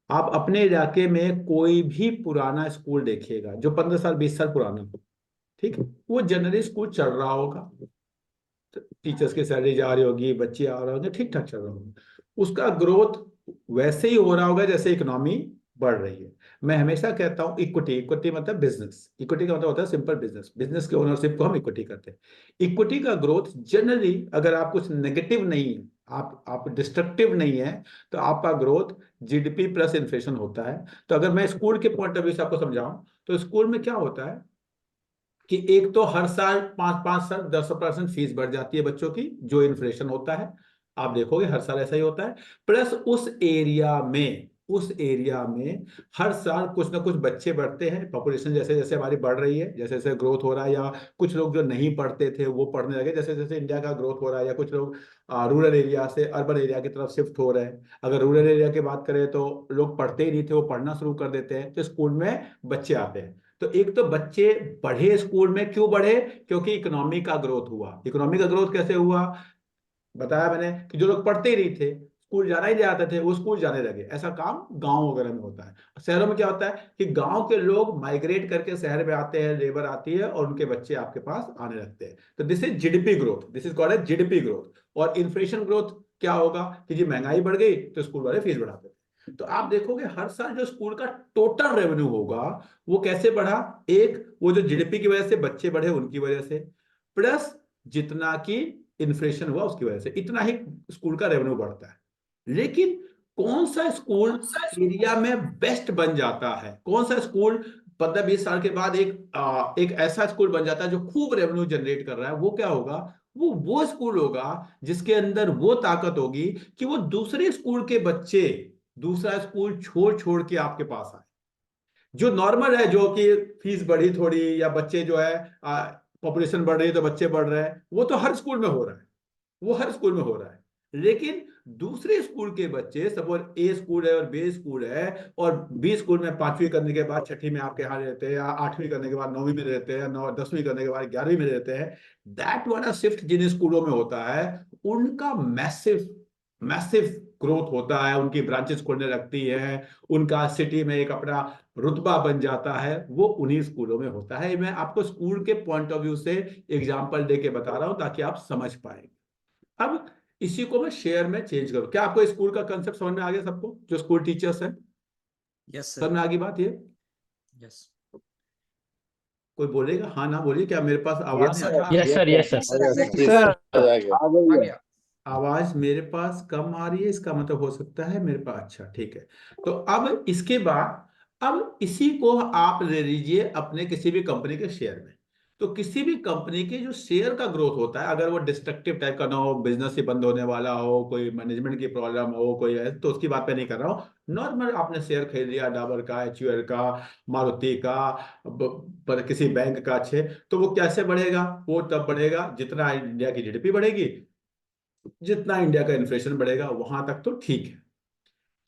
आप अपने इलाके में कोई भी पुराना स्कूल देखिएगा जो 15 साल 20 साल पुराना हो, ठीक है, वो जनरली स्कूल चल रहा होगा, टीचर्स की सैलरी जा रही होगी, बच्चे आ रहे होंगे, ठीक ठाक चल रहा होगा, उसका ग्रोथ वैसे ही हो रहा होगा जैसे इकोनॉमी बढ़ रही है। मैं हमेशा कहता हूँ इक्विटी, इक्विटी मतलब बिजनेस, इक्विटी का मतलब होता है सिंपल बिजनेस, बिजनेस के ओनरशिप को हम इक्विटी कहते हैं। इक्विटी का ग्रोथ जनरली, अगर आप कुछ नेगेटिव नहीं है, आप डिस्ट्रक्टिव नहीं है, तो आपका ग्रोथ जीडीपी प्लस इन्फ्लेशन होता है। तो अगर मैं स्कूल के पॉइंट ऑफ व्यू से आपको समझाऊं, तो स्कूल में क्या होता है कि एक तो हर साल 5-5 साल 10% फीस बढ़ जाती है बच्चों की, जो इन्फ्लेशन होता है, आप देखोगे हर साल ऐसा ही होता है। प्लस उस एरिया में हर साल कुछ ना कुछ बच्चे बढ़ते हैं, पॉपुलेशन जैसे जैसे हमारी बढ़ रही है, जैसे जैसे ग्रोथ हो रहा है, या कुछ लोग जो नहीं पढ़ते थे वो पढ़ने लगे, जैसे जैसे इंडिया का ग्रोथ हो रहा है, या कुछ लोग रूरल एरिया से अर्बन एरिया की तरफ शिफ्ट हो रहे हैं। अगर रूरल एरिया की बात करें तो लोग पढ़ते ही नहीं थे, वो पढ़ना शुरू कर देते हैं, तो स्कूल में बच्चे आते हैं। तो एक तो बच्चे बढ़े स्कूल में, क्यों बढ़े? क्योंकि इकोनॉमी का ग्रोथ हुआ। इकोनॉमी का ग्रोथ कैसे हुआ? बताया मैंने कि जो लोग पढ़ते ही नहीं थे, स्कूल जाना ही नहीं चाहते थे, वो स्कूल जाने लगे। ऐसा काम गांव वगैरह में होता है। शहरों में क्या होता है कि गांव के लोग माइग्रेट करके शहर में आते हैं, लेबर आती है और उनके बच्चे आपके पास आने लगते हैं। तो this is GDP growth, this is called as GDP growth. और इन्फ्लेशन ग्रोथ क्या होगा कि जी महंगाई बढ़ गई तो स्कूल वाले फीस बढ़ाते थे। तो आप देखोगे हर साल जो स्कूल का टोटल रेवेन्यू होगा वो कैसे बढ़ा? एक, वो जो जीडीपी की वजह से बच्चे बढ़े उनकी वजह से, प्लस जितना कि इन्फ्लेशन हुआ उसकी वजह से, इतना ही स्कूल का रेवेन्यू बढ़ता है। लेकिन कौन सा स्कूल एरिया में बेस्ट बन जाता है, कौन सा स्कूल 15-20 साल के बाद एक ऐसा स्कूल बन जाता है जो खूब रेवेन्यू जनरेट कर रहा है, वो क्या होगा? वो स्कूल होगा जिसके अंदर वो ताकत होगी कि वो दूसरे स्कूल के बच्चे दूसरा स्कूल छोड़ छोड़ के आपके पास आए। जो नॉर्मल है, जो कि फीस बढ़ी थोड़ी, या बच्चे जो है पॉपुलेशन बढ़ रही है तो बच्चे बढ़ रहे हैं, वो तो हर स्कूल में हो रहा है, वो हर स्कूल में हो रहा है। लेकिन दूसरे स्कूल के बच्चे, सपोज ए स्कूल है और बी स्कूल है, और बी स्कूल में 5वीं करने के बाद छठी में आपके यहाँ रहते हैं, या 8वीं करने के बाद 9वीं में रहते हैं, या 10वीं करने के बाद 11वीं में रहते हैं, दैट वाला शिफ्ट जिन स्कूलों में होता है उनका मैसिव मैसिव ग्रोथ होता है, उनकी ब्रांचेस खोलने लगती है, उनका सिटी में एक अपना रुतबा बन जाता है, वो उन्हीं स्कूलों में होता है। मैं आपको स्कूल के पॉइंट ऑफ व्यू से एग्जांपल देके बता रहा हूं ताकि आप समझ पाए। अब इसी को मैं शेयर में चेंज करूं। क्या आपको स्कूल का कंसेप्ट समझ में आ गया? सबको जो स्कूल टीचर्स हैं, यस समझ सर। में आ गई बात ये? यस। कोई बोलेगा हाँ ना? बोलिए, क्या मेरे पास आवाज यस नहीं आ सर, रही? Yes sir, yes sir. Sir exactly yes sir, sir, आ गया। आ गई आ है। गया। आवाज मेरे पास कम आ रही है, इसका मतलब हो सकता है मेरे पास, अच्छा ठीक है। तो अब इसके बाद, अब इसी को आप ले लीजिए अपने किसी भी कंपनी के शेयर में। तो किसी भी कंपनी के जो शेयर का ग्रोथ होता है, अगर वो डिस्ट्रक्टिव टाइप का ना हो, बिजनेस ही बंद होने वाला हो, कोई मैनेजमेंट की प्रॉब्लम हो, कोई है, तो उसकी बात मैं नहीं कर रहा हूँ। नॉर्मल आपने शेयर खरीद लिया डाबर का, एचयूएल का, मारुति का, पर किसी बैंक का, अच्छे, तो वो कैसे बढ़ेगा? वो तब बढ़ेगा जितना इंडिया की जीडीपी बढ़ेगी, जितना इंडिया का इन्फ्लेशन बढ़ेगा, वहां तक तो ठीक है।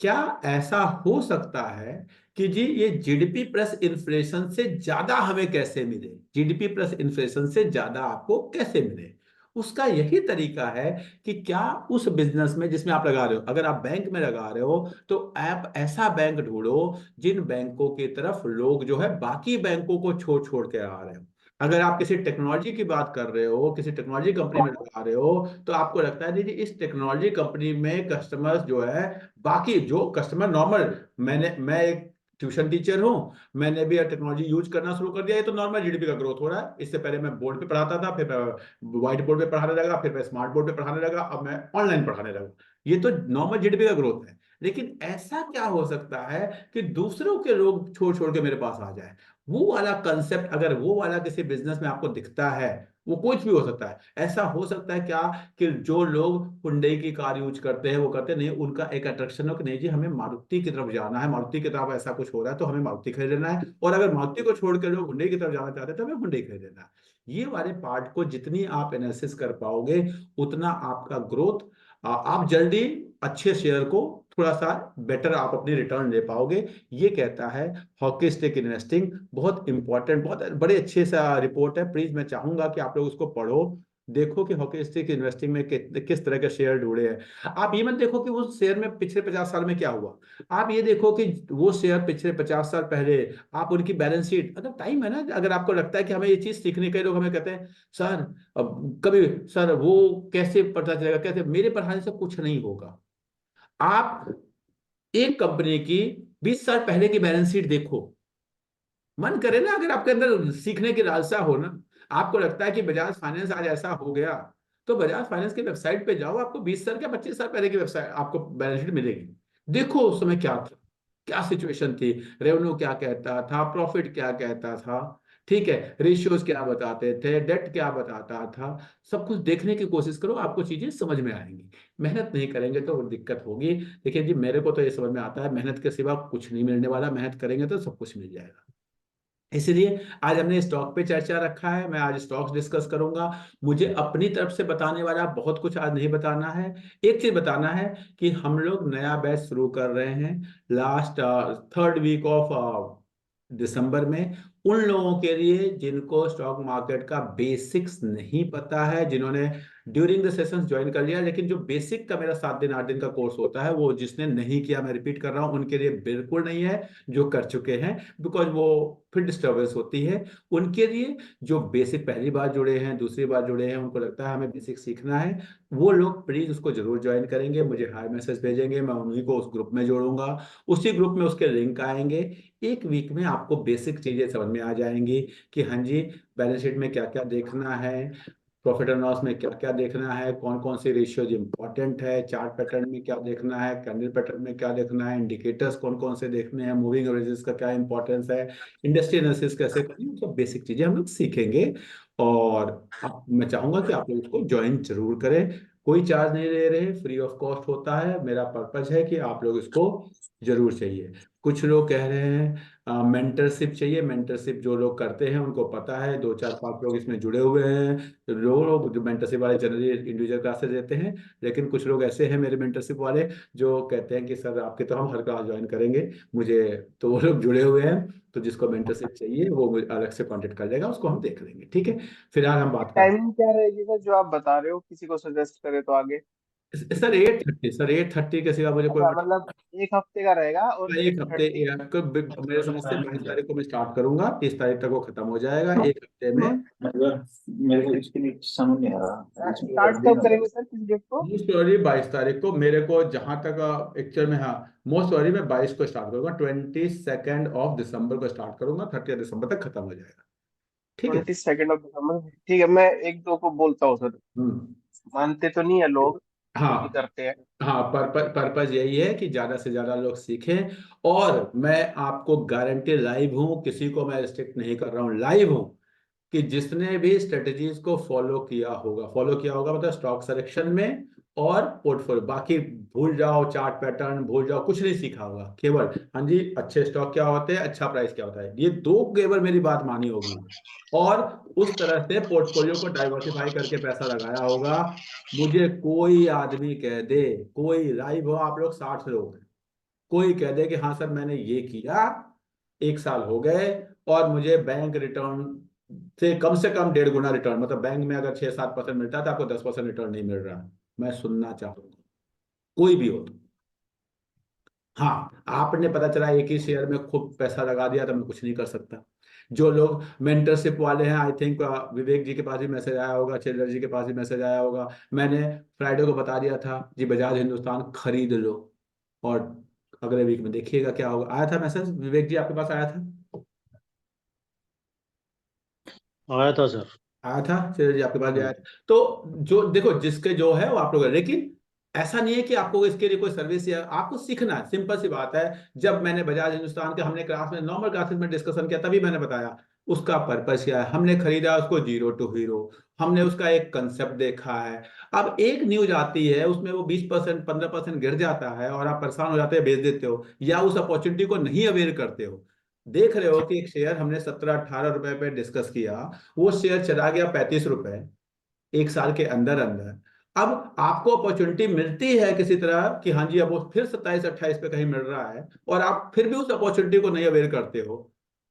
क्या ऐसा हो सकता है कि जी ये जीडीपी प्लस इन्फ्लेशन से ज्यादा हमें कैसे मिले? जीडीपी प्लस इन्फ्लेशन से ज्यादा आपको कैसे मिले? उसका यही तरीका है कि क्या उस बिजनेस में जिसमें आप लगा रहे हो, अगर आप बैंक में लगा रहे हो, तो आप ऐसा बैंक ढूंढो जिन बैंकों की तरफ लोग जो है बाकी बैंकों को छोड़ छोड़ के आ रहे हो। अगर आप किसी टेक्नोलॉजी की बात कर रहे हो, किसी टेक्नोलॉजी कंपनी में लगा रहे हो, तो आपको लगता है नहीं जी इस टेक्नोलॉजी कंपनी में कस्टमर्स जो है, बाकी जो कस्टमर नॉर्मल, मैं एक ट्यूशन टीचर हूं, मैंने भी टेक्नोलॉजी यूज करना शुरू कर दिया, ये तो नॉर्मल जीडीपी का ग्रोथ हो रहा है। इससे पहले मैं बोर्ड पे पढ़ाता था, फिर मैं व्हाइट बोर्ड पे पढ़ाने लगा, फिर मैं स्मार्ट बोर्ड पे पढ़ाने लगा, अब मैं ऑनलाइन पढ़ाने लगा। ये तो नॉर्मल जीडीपी का ग्रोथ है। लेकिन ऐसा क्या हो सकता है कि दूसरों के लोग छोड़ छोड़ के मेरे पास आ जाए? वो वाला कंसेप्ट, अगर वो वाला किसी बिजनेस में आपको दिखता है, वो कुछ भी हो सकता है। ऐसा हो सकता है क्या कि जो लोग हुंडई की कार यूज करते हैं, वो करते नहीं, उनका एक अट्रैक्शन हो कि नहीं जी हमें मारुति की तरफ जाना है, मारुति की तरफ ऐसा कुछ हो रहा है तो हमें मारुति खरीद लेना है, और अगर मारुति को छोड़ के लोग हुंडई की तरफ जाना चाहते हैं तो हमें हुंडई खरीद लेना है। ये वाले पार्ट को जितनी आप एनालिसिस कर पाओगे, उतना आपका ग्रोथ, आप जल्दी अच्छे शेयर को थोड़ा सा बेटर आप अपनी रिटर्न ले पाओगे। ये कहता है हॉकी स्टिक इन्वेस्टिंग। बहुत इंपॉर्टेंट, बहुत बड़े अच्छे सा रिपोर्ट है, प्लीज मैं चाहूंगा कि आप लोग उसको पढ़ो। देखो कि हॉकी स्टिक इन्वेस्टिंग में किस तरह के शेयर ढूंढे हैं। आप ये मत देखो कि वो शेयर में पिछले 50 साल में क्या हुआ। आप ये देखो कि वो शेयर पिछले 50 साल पहले, आप उनकी बैलेंस शीट, अगर टाइम है ना, अगर आपको लगता है कि हमें ये चीज सीखने के, लोग हमें कहते हैं सर, अब कभी सर वो कैसे पता चलेगा, कैसे, मेरे पढ़ाने से कुछ नहीं होगा। आप एक कंपनी की 20 साल पहले की बैलेंस शीट देखो, मन करे ना, अगर आपके अंदर सीखने की लालसा हो ना, आपको लगता है कि बजाज फाइनेंस आज ऐसा हो गया, तो बजाज फाइनेंस की वेबसाइट पे जाओ, आपको 20 साल या 25 साल पहले की वेबसाइट, आपको बैलेंस शीट मिलेगी। देखो उस समय क्या था, क्या सिचुएशन थी, रेवेन्यू क्या कहता था, प्रॉफिट क्या कहता था, ठीक है, रेशियोज क्या बताते थे, डेट क्या बताता था, सब कुछ देखने की कोशिश करो, आपको चीजें समझ में आएंगी। मेहनत नहीं करेंगे तो दिक्कत होगी। देखिए जी, मेरे को तो ये समझ में आता है, मेहनत के सिवा कुछ नहीं मिलने वाला, मेहनत करेंगे तो सब कुछ मिल जाएगा। इसलिए आज हमने स्टॉक पे चर्चा रखा है, मैं आज स्टॉक्स डिस्कस करूंगा। मुझे अपनी तरफ से बताने वाला बहुत कुछ आज नहीं बताना है। एक चीज बताना है कि हम लोग नया बैच शुरू कर रहे हैं last 3rd week of December में। उन लोगों के लिए जिनको स्टॉक मार्केट का बेसिक्स नहीं पता है, जिन्होंने ड्यूरिंग द सेशंस ज्वाइन कर लिया, लेकिन जो बेसिक का मेरा 7 दिन 8 दिन का कोर्स होता है वो जिसने नहीं किया, मैं रिपीट कर रहा हूं, उनके लिए बिल्कुल नहीं है। जो कर चुके हैं, बिकॉज वो फिर डिस्टर्बेंस होती है। उनके लिए जो बेसिक पहली बार जुड़े हैं, दूसरी बार जुड़े हैं, उनको लगता है हमें बेसिक सीखना है, वो लोग प्लीज उसको जरूर ज्वाइन करेंगे, मुझे हाई मैसेज भेजेंगे, मैं उन्हीं को उस ग्रुप में जोड़ूंगा। उसी ग्रुप में उसके लिंक आएंगे। एक वीक में आपको बेसिक चीजें समझ में आ जाएंगी कि हाँ जी, बैलेंस शीट में क्या क्या देखना है, प्रॉफिट एंड लॉस में क्या क्या देखना है, कौन कौन सी रेशियोज इंपॉर्टेंट है, चार्ट पैटर्न में क्या देखना है, कैंडल पैटर्न में क्या देखना है, इंडिकेटर्स कौन कौन से देखने हैं, मूविंग एवरेजेस का क्या इंपॉर्टेंस है, इंडस्ट्री एनालिसिस कैसे करनी है, सब बेसिक चीजें हम लोग सीखेंगे। और मैं चाहूंगा कि आप लोग इसको ज्वाइन जरूर करें। कोई चार्ज नहीं ले रहे, फ्री ऑफ कॉस्ट होता है। मेरा पर्पज है कि आप लोग इसको जरूर चाहिए। कुछ लोग कह रहे हैं मेंटरशिप चाहिए। मेंटरशिप जो लोग करते हैं उनको पता है, 2 4 5 लोग इसमें जुड़े हुए हैं। तो लोग जो मेंटरशिप वाले जनरली इंडिविजुअल क्लासेस देते हैं, लेकिन कुछ लोग ऐसे हैं मेरे मेंटरशिप वाले जो कहते हैं कि सर आपके तो हम हर क्लास ज्वाइन करेंगे, मुझे तो वो लोग जुड़े हुए हैं। तो जिसको मेंटरशिप चाहिए वो मुझे अलग से कांटेक्ट कर लेगा, उसको हम देख लेंगे, ठीक है। फिलहाल हम बात करते टाइमिंग क्या रहेगी सर जो आप बता रहे हो, किसी को सजेस्ट करे तो आगे? हैं सर 8:30, सर 8:30 के सिवा मुझे कोई अच्छा, मतलब एक हफ्ते का रहेगा और एक एट हफ्ते, थर्टी मेरे समझ से 22 तारीख को मैं स्टार्ट करूंगा, 30 तारीख तक वो खत्म हो जाएगा, एक हफ्ते में। मतलब मेरे को इसके लिए समझ नहीं आ रहा स्टार्ट कब करेंगे सर, किस डेट को? मोस्ट प्रॉब्ली 22 तारीख को, मेरे को जहां तक एक्चुअल में, हाँ, मोस्ट प्रॉब्ली मैं 22 को स्टार्ट करूंगा, 22 दिसंबर को स्टार्ट करूंगा, 30 दिसंबर तक खत्म हो जाएगा, ठीक है। 22 ठीक है, मैं एक दो को बोलता हूँ सर। हम्म। मानते तो नहीं है लोग, फिर भी हाँ, करते हैं। हाँ, पर्पज यही है कि ज्यादा से ज्यादा लोग सीखें। और मैं आपको गारंटी, लाइव हूं, किसी को मैं रिस्ट्रिक्ट नहीं कर रहा हूं, लाइव हूं, कि जिसने भी स्ट्रेटजीज को फॉलो किया होगा मतलब स्टॉक सिलेक्शन में और पोर्टफोलियो, बाकी भूल जाओ, चार्ट पैटर्न भूल जाओ, कुछ नहीं सीखा होगा, केवल हाँ जी अच्छे स्टॉक क्या होते हैं, अच्छा प्राइस क्या होता है, ये दो केवल मेरी बात मानी होगी। और उस तरह से पोर्टफोलियो को डाइवर्सिफाई करके पैसा लगाया होगा। मुझे कोई आदमी कह दे, कोई लाइव हो, आप लोग 60 लोग हैं, कोई कह दे कि हाँ सर मैंने ये किया, 1 साल हो गए, और मुझे बैंक रिटर्न से कम 1.5 गुना रिटर्न, मतलब बैंक में अगर 6 7% मिलता है तो आपको 10% रिटर्न नहीं मिल रहा, मैं सुनना चाहूंगा, कोई भी हो तो। हाँ, आपने पता चला एक ही शेयर में खूब पैसा लगा दिया तो मैं कुछ नहीं कर सकता। जो लोग मेंटरशिप वाले हैं, आई थिंक विवेक जी के पास भी मैसेज आया होगा, चिल्लर जी के पास भी मैसेज आया होगा। मैंने फ्राइडे को बता दिया था जी, बजाज हिंदुस्तान खरीद लो, और अगले वीक में देखिएगा क्या होगा। आया था मैसेज, विवेक जी आपके पास आया था? आया था सर। आया था, चलिए जी आपके पास भी हाँ आया था। जी। तो जो देखो, जिसके जो है वो आप लोग, लेकिन ऐसा नहीं है कि आपको इसके लिए कोई सर्विस, या आपको सीखना है, सिंपल सी बात है। जब मैंने बजाज हिंदुस्तान के, हमने क्लास में, नॉर्मल क्लासेस में डिस्कशन किया, तभी मैंने बताया उसका पर्पस क्या है, हमने खरीदा उसको जीरो टू हीरो, हमने उसका एक कंसेप्ट देखा है। अब एक न्यूज आती है, उसमें वो 20% 15% गिर जाता है और आप परेशान हो जाते हैं, बेच देते हो, या उस अपॉर्चुनिटी को नहीं अवेयर करते हो। देख रहे हो कि एक शेयर हमने 17 18 रुपए पे डिस्कस किया, वो शेयर चला गया 35 रुपए, 1 साल के अंदर अंदर। अब आपको अपॉर्चुनिटी मिलती है किसी तरह कि हाँ जी अब वो फिर 27 28 पे कहीं मिल रहा है, और आप फिर भी उस अपॉर्चुनिटी को नहीं अवेयर करते हो।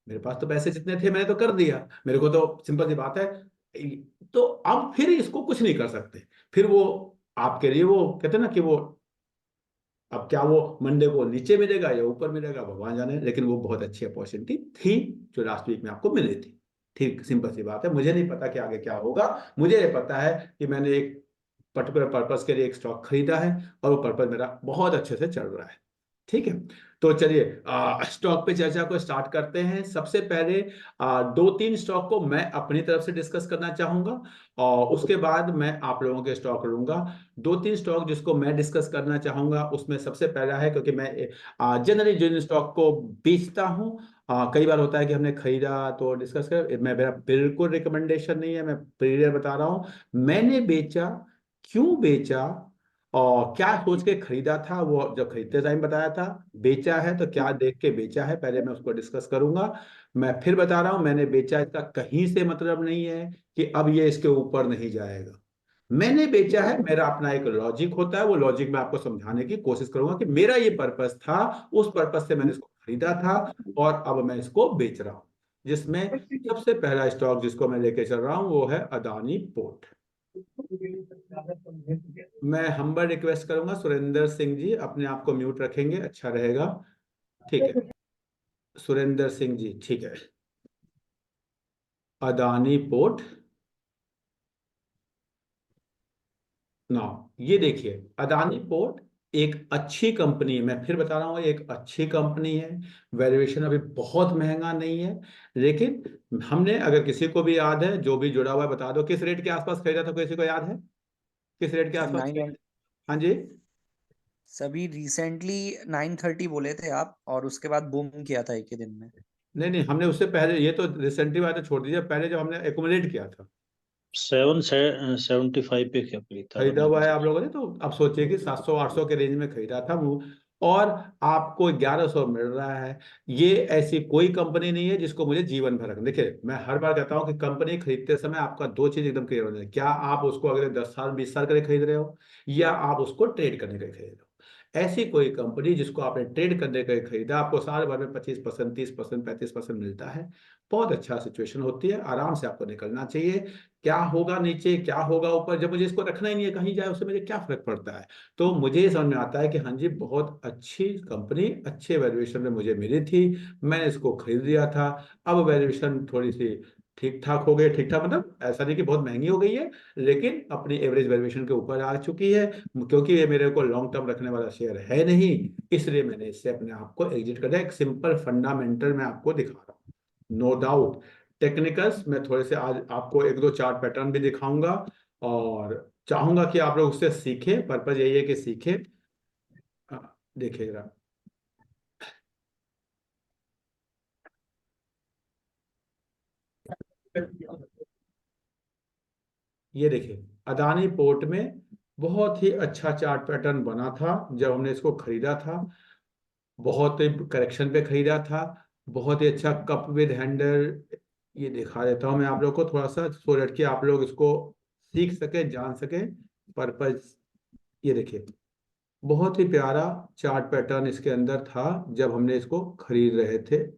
मेरे पास तो पैसे जितने थे मैंने तो कर दिया, मेरे को तो सिंपल सी बात है, तो अब फिर इसको कुछ नहीं कर सकते, फिर वो आपके लिए, वो कहते हैं ना कि वो, अब क्या वो मंडे को नीचे मिलेगा या ऊपर मिलेगा भगवान जाने, लेकिन वो बहुत अच्छी अपॉर्चुनिटी थी जो लास्ट वीक में आपको मिली थी। ठीक, सिंपल सी बात है। मुझे नहीं पता कि आगे क्या होगा, मुझे ये पता है कि मैंने एक पर्टिकुलर पर्पस के लिए एक स्टॉक खरीदा है और वो पर्पस मेरा बहुत अच्छे से चल रहा है। ठीक है, तो चलिए स्टॉक पे चर्चा को स्टार्ट करते हैं। सबसे पहले दो तीन स्टॉक को मैं अपनी तरफ से डिस्कस करना चाहूंगा और उसके बाद मैं आप लोगों के स्टॉक लूंगा। दो तीन स्टॉक जिसको मैं डिस्कस करना चाहूंगा, उसमें सबसे पहला है, क्योंकि मैं जनरली जिन स्टॉक को बेचता हूं, कई बार होता है कि हमने खरीदा तो डिस्कस कर, मैं, मेरा बिल्कुल रिकमेंडेशन नहीं है, मैं क्लियर बता रहा हूं मैंने बेचा, क्यों बेचा और क्या सोच के खरीदा था, वो जब खरीदते टाइम बताया था। बेचा है तो क्या देख के बेचा है, पहले मैं उसको डिस्कस करूंगा। मैं फिर बता रहा हूं मैंने बेचा, इसका कहीं से मतलब नहीं है कि अब ये इसके ऊपर नहीं जाएगा। मैंने बेचा है, मेरा अपना एक लॉजिक होता है, वो लॉजिक मैं आपको समझाने की कोशिश करूंगा कि मेरा ये पर्पस था, उस पर्पस से मैंने इसको खरीदा था और अब मैं इसको बेच रहा हूं। जिसमें सबसे पहला स्टॉक जिसको मैं लेके चल रहा हूं वो है अदानी पोर्ट। मैं हम्बल रिक्वेस्ट करूंगा सुरेंद्र सिंह जी, अपने आप को म्यूट रखेंगे, अच्छा रहेगा। ठीक है, सुरेंद्र सिंह जी, ठीक है। अदानी पोर्ट ना, ये देखिए, अदानी पोर्ट एक अच्छी कंपनी है, मैं फिर बता रहा हूँ एक अच्छी कंपनी है। वैल्यूएशन अभी बहुत महंगा नहीं है, लेकिन हमने, अगर किसी को भी याद है, जो भी जुड़ा हुआ है बता दो, किस रेट के आसपास खरीदा था, किसी को याद है किस रेट के आसपास नाइन खरीदा? हाँ जी, सभी रिसेंटली 930 बोले थे आप, और उसके बाद बूम किया था एक ही दिन में। नहीं नहीं, हमने उससे पहले, ये तो रिसेंटली बात है, छोड़ दीजिए, पहले जब हमने एकुमुलेट किया था, 775 पे क्या खरीदा था खरीदा मैंने हुआ है तो। आप लोगों ने, तो अब सोचिए कि 700-800 के रेंज में खरीदा था वो, और आपको 1100 मिल रहा है। ये ऐसी कोई कंपनी नहीं है जिसको मुझे जीवन भर रखना। देखिए, मैं हर बार कहता हूं कि कंपनी खरीदते समय आपका दो चीज एकदम क्लियर होना चाहिए, क्या आप उसको अगले 10 साल 20 साल के लिए खरीद रहे हो या आप उसको ट्रेड करने के लिए खरीद रहे हो। ऐसी कोई कंपनी जिसको आपने ट्रेड करने के लिए खरीदा, आपको साल भर में 25%, 30%, 35% मिलता है, बहुत अच्छा सिचुएशन होती है, आराम से आपको निकलना चाहिए। क्या होगा नीचे, क्या होगा ऊपर, जब मुझे इसको रखना ही नहीं है, कहीं जाए उससे मुझे क्या फर्क पड़ता है। तो मुझे ये समझ में आता है कि हाँ जी, बहुत अच्छी कंपनी, अच्छे वैल्यूएशन में मुझे मिली थी, मैंने इसको खरीद लिया था। अब वैल्यूएशन थोड़ी सी ठीक ठाक हो गई, ठीक ठाक मतलब ऐसा नहीं कि बहुत महंगी हो गई है, लेकिन अपनी एवरेज वैल्यूएशन के ऊपर आ चुकी है। क्योंकि ये मेरे को लॉन्ग टर्म रखने वाला शेयर है नहीं, इसलिए मैंने इससे अपने आप को एग्जिट कर दिया। एक सिंपल फंडामेंटल मैं आपको दिखा रहा हूँ, नो डाउट। टेक्निकल्स मैं थोड़े से आज आपको एक दो चार्ट पैटर्न भी दिखाऊंगा और चाहूंगा कि आप लोग उससे सीखें, पर्पज यही है कि सीखें। देखिएगा, ये देखिए, अदानी पोर्ट में बहुत ही अच्छा चार्ट पैटर्न बना था जब हमने इसको खरीदा था, बहुत ही करेक्शन पे खरीदा था, बहुत ही अच्छा कप विद हैंडल। ये दिखा देता हूँ मैं आप लोग को थोड़ा सा, सो दैट कि आप लोग इसको सीख सके, जान सके पर्पज। ये देखिए, बहुत ही प्यारा चार्ट पैटर्न इसके अंदर था जब हमने इसको खरीद रहे थे,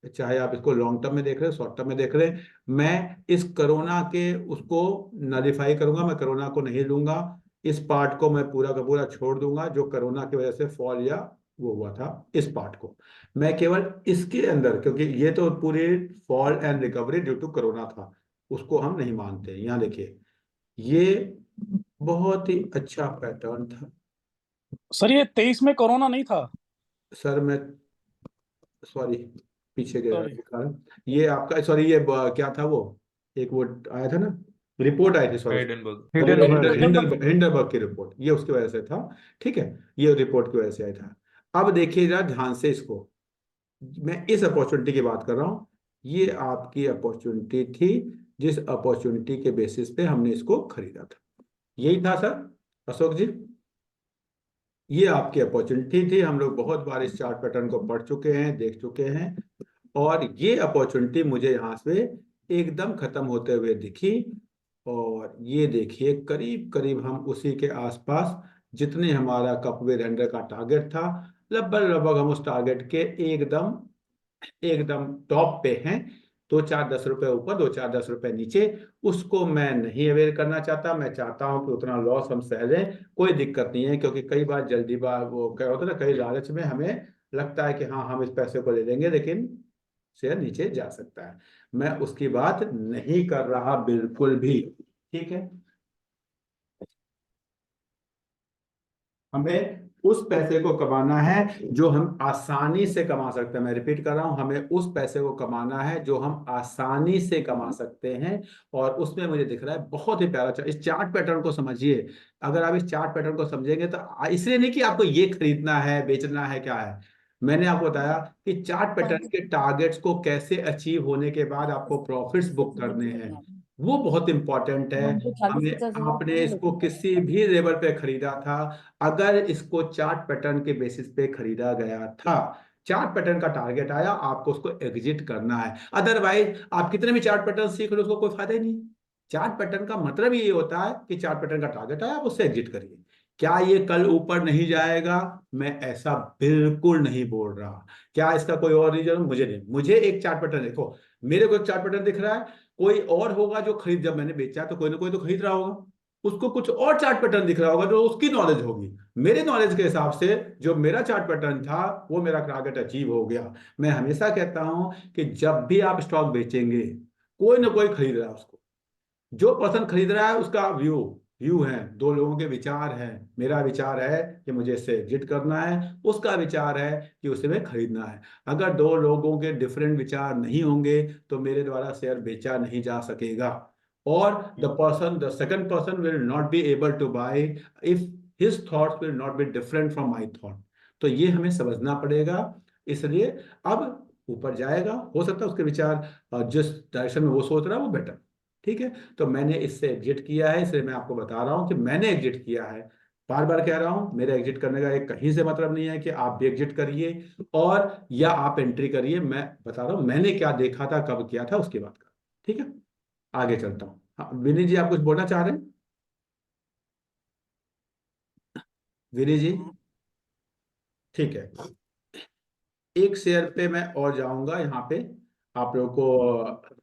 चाहे आप इसको लॉन्ग टर्म में देख रहे हो, शॉर्ट टर्म में देख रहे हैं। मैं इस कोरोना के उसको नलीफाई करूंगा, मैं कोरोना को नहीं लूंगा, इस पार्ट को मैं पूरा का पूरा छोड़ दूंगा जो कोरोना की वजह से फॉल या वो हुआ था, इस पार्ट को मैं केवल इसके अंदर, क्योंकि ये तो पूरी fall and recovery due to corona था, उसको हम नहीं मानते। यहाँ देखिए, ये बहुत ही अच्छा पैटर्न था। सर ये 23 में कोरोना नहीं था। सर मैं, सॉरी, पीछे गया सॉरी। दिखा रहा। ये आपका, सॉरी, ये क्या था वो, एक वो आया था ना, रिपोर्ट आई थी, सॉरी, हिंडनबर्ग। हिंडनबर्ग की रिपोर्ट, ये उसकी वजह से था। ठीक है, ये रिपोर्ट की वजह से आया था। अब देखिएगा ध्यान से इसको, मैं इस अपॉर्चुनिटी की बात कर रहा हूँ, ये आपकी अपॉर्चुनिटी थी जिस अपॉर्चुनिटी के बेसिस पे हमने इसको खरीदा था। यही था सर अशोक जी, ये आपकी अपॉर्चुनिटी थी। हम लोग बहुत बार इस चार्ट पैटर्न को पढ़ चुके हैं, देख चुके हैं, और ये अपॉर्चुनिटी मुझे यहाँ से एकदम खत्म होते हुए दिखी। और ये देखिए, करीब करीब हम उसी के आसपास, जितने हमारा कप विद हंड्रेड का टारगेट था, लगभग लगभग हम उस टारगेट के एकदम एकदम टॉप पे हैं। दो चार 10 रुपए ऊपर, दो चार 10 रुपए नीचे, उसको मैं नहीं अवेयर करना चाहता। मैं चाहता हूं कि उतना लॉस हम सह लें, कोई दिक्कत नहीं है, क्योंकि कई बार जल्दीबाज वो क्या होता है ना, कई लालच में हमें लगता है कि हाँ हम इस पैसे को ले लेंगे, लेकिन शेयर नीचे जा सकता है। मैं उसकी बात नहीं कर रहा बिल्कुल भी, ठीक है। हमें उस पैसे को कमाना है जो हम आसानी से कमा सकते हैं। मैं रिपीट कर रहा हूं, हमें उस पैसे को कमाना है जो हम आसानी से कमा सकते हैं। और उसमें मुझे दिख रहा है बहुत ही प्यारा इस चार्ट पैटर्न को समझिए। अगर आप इस चार्ट पैटर्न को समझेंगे तो इसलिए नहीं कि आपको ये खरीदना है, बेचना है, क्या है, मैंने आपको बताया कि चार्ट पैटर्न के टारगेट्स को कैसे अचीव होने के बाद आपको प्रॉफिट्स बुक करने हैं, वो बहुत इंपॉर्टेंट है। हमने आपने इसको किसी भी लेवल पे खरीदा था, अगर इसको चार्ट पैटर्न के बेसिस पे खरीदा गया था, चार्ट पैटर्न का टारगेट आया, आपको उसको एग्जिट करना है। अदरवाइज आप कितने भी चार्ट पैटर्न सीख लो, उसको कोई फायदा ही नहीं। चार्ट पैटर्न का मतलब ये होता है कि चार्ट पैटर्न का टारगेट आया, आप उससे एग्जिट करिए। क्या ये कल ऊपर नहीं जाएगा? मैं ऐसा बिल्कुल नहीं बोल रहा। क्या इसका कोई और रीजन? मुझे नहीं, मुझे एक चार्ट पैटर्न देखो, मेरे को एक चार्ट पैटर्न दिख रहा है, कोई और होगा जो खरीद, जब मैंने बेचा तो कोई ना कोई तो खरीद रहा होगा, उसको कुछ और चार्ट पैटर्न दिख रहा होगा जो उसकी नॉलेज होगी। मेरे नॉलेज के हिसाब से जो मेरा चार्ट पैटर्न था वो मेरा टारगेट अचीव हो गया। मैं हमेशा कहता हूं कि जब भी आप स्टॉक बेचेंगे, कोई ना कोई खरीद रहा है उसको, जो पर्सन खरीद रहा है उसका व्यू व्यू है, दो लोगों के विचार हैं। मेरा विचार है कि मुझे इससे एग्जिट करना है, उसका विचार है कि उसे में खरीदना है। अगर दो लोगों के डिफरेंट विचार नहीं होंगे तो मेरे द्वारा शेयर बेचा नहीं जा सकेगा। और the second person will not be able to buy if his thoughts will not be different from my thought. तो ये हमें समझना पड़ेगा। इसलिए अब ऊपर जाएगा, हो सकता है उसके विचार जिस डायरेक्शन में वो सोच रहा है वो बेटर, ठीक है। तो मैंने इससे एग्जिट किया है, इसलिए मैं आपको बता रहा हूं कि मैंने एग्जिट किया है। बार बार कह रहा हूं, मेरे एग्जिट करने का एक कहीं से मतलब नहीं है कि आप भी एग्जिट करिए और या आप एंट्री करिए। मैं बता रहा हूं मैंने क्या देखा था, कब किया था, उसकी बात कर, ठीक है। आगे चलता हूँ। हाँ विनी जी, आप कुछ बोलना चाह रहे हैं? विनी जी, ठीक है। एक शेयर पे मैं और जाऊंगा यहाँ पे, आप लोगों को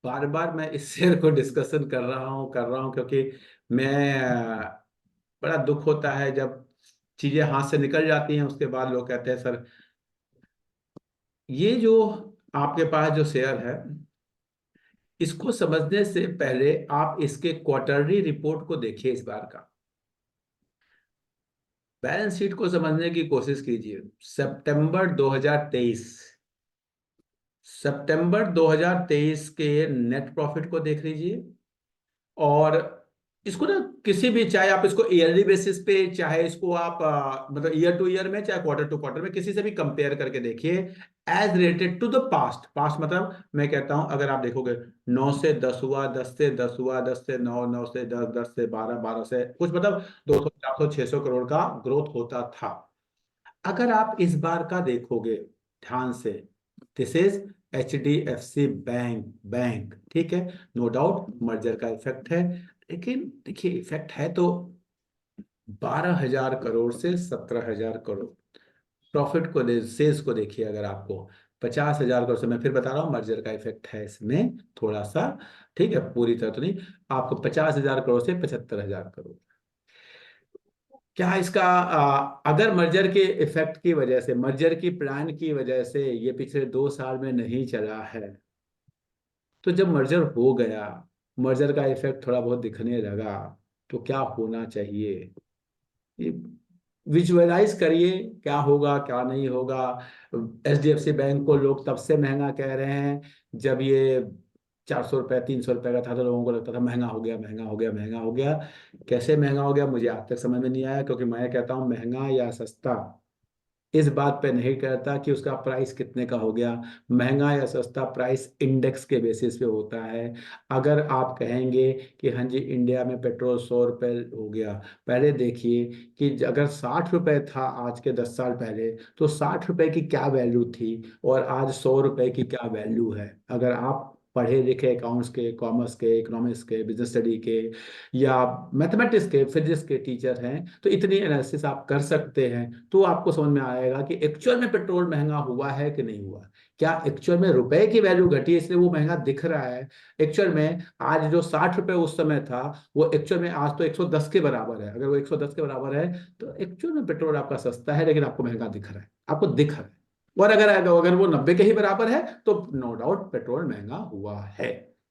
बार बार मैं इस शेयर को डिस्कशन कर रहा हूँ क्योंकि मैं बड़ा दुख होता है जब चीजें हाथ से निकल जाती हैं, उसके बाद लोग कहते हैं सर, ये जो आपके पास जो शेयर है, इसको समझने से पहले आप इसके क्वार्टरली रिपोर्ट को देखिए। इस बार का बैलेंस शीट को समझने की कोशिश कीजिए। सितंबर 2023 के नेट प्रॉफिट को देख लीजिए। और इसको ना किसी भी, चाहे आप इसको ईयरली बेसिस पे, चाहे इसको आप मतलब ईयर टू ईयर में, चाहे क्वार्टर टू क्वार्टर में, किसी से भी कंपेयर करके देखिए as related to the past. Past मतलब मैं कहता हूं, अगर आप देखोगे 9 से 10 हुआ, 10 से 10 हुआ, 10 से 9, 9 से 10, 10 से 12, 12 से कुछ, मतलब 200, 400, 600 करोड़ का ग्रोथ होता था। अगर आप इस बार का देखोगे ध्यान से, दिस इज HDFC बैंक, ठीक है। नो डाउट मर्जर का इफेक्ट है, लेकिन देखिए इफेक्ट है तो 12,000 करोड़ से 17,000 करोड़ प्रॉफिट को सेल्स को देखिए। अगर आपको 50,000 करोड़ से, मैं फिर बता रहा हूँ मर्जर का इफेक्ट है इसमें थोड़ा सा, ठीक है, पूरी तरह तो नहीं। आपको 50,000 करोड़ से 75,000 करोड़, क्या इसका अगर मर्जर के इफेक्ट की वजह से, मर्जर की प्लान की वजह से ये पिछले 2 साल में नहीं चला है, तो जब मर्जर हो गया, मर्जर का इफेक्ट थोड़ा बहुत दिखने लगा, तो क्या होना चाहिए, ये विजुअलाइज करिए क्या होगा क्या नहीं होगा। HDFC बैंक को लोग तब से महंगा कह रहे हैं जब ये 400 रुपये 300 रुपये का था, तो लोगों को लगता था महंगा हो गया, महंगा हो गया, महंगा हो गया। कैसे महंगा हो गया मुझे आज तक समझ में नहीं आया, क्योंकि मैं कहता हूँ महंगा या सस्ता इस बात पे नहीं करता कि उसका प्राइस कितने का हो गया। महंगा या सस्ता प्राइस इंडेक्स के बेसिस पे होता है। अगर आप कहेंगे कि हाँ जी इंडिया में पेट्रोल 100 रुपये हो गया, पहले देखिए कि अगर 60 रुपये था आज के 10 साल पहले, तो 60 रुपये की क्या वैल्यू थी और आज 100 रुपये की क्या वैल्यू है। अगर आप पढ़े लिखे अकाउंट्स के, कॉमर्स के, इकोनॉमिक्स के, बिजनेस स्टडी के या मैथमेटिक्स के, फिजिक्स के टीचर हैं, तो इतनी एनालिसिस आप कर सकते हैं, तो आपको समझ में आएगा कि एक्चुअल में पेट्रोल महंगा हुआ है कि नहीं हुआ। क्या एक्चुअल में रुपए की वैल्यू घटी है इसलिए वो महंगा दिख रहा है? एक्चुअल में आज जो 60 रुपए उस समय था वो एक्चुअल में आज तो 110 के बराबर है। अगर वो 110 के बराबर है तो एक्चुअल में पेट्रोल आपका सस्ता है, लेकिन आपको महंगा दिख रहा है, आपको दिख रहा है। और अगर वो 90 के ही बराबर है तो नो डाउट पेट्रोल महंगा हुआ है।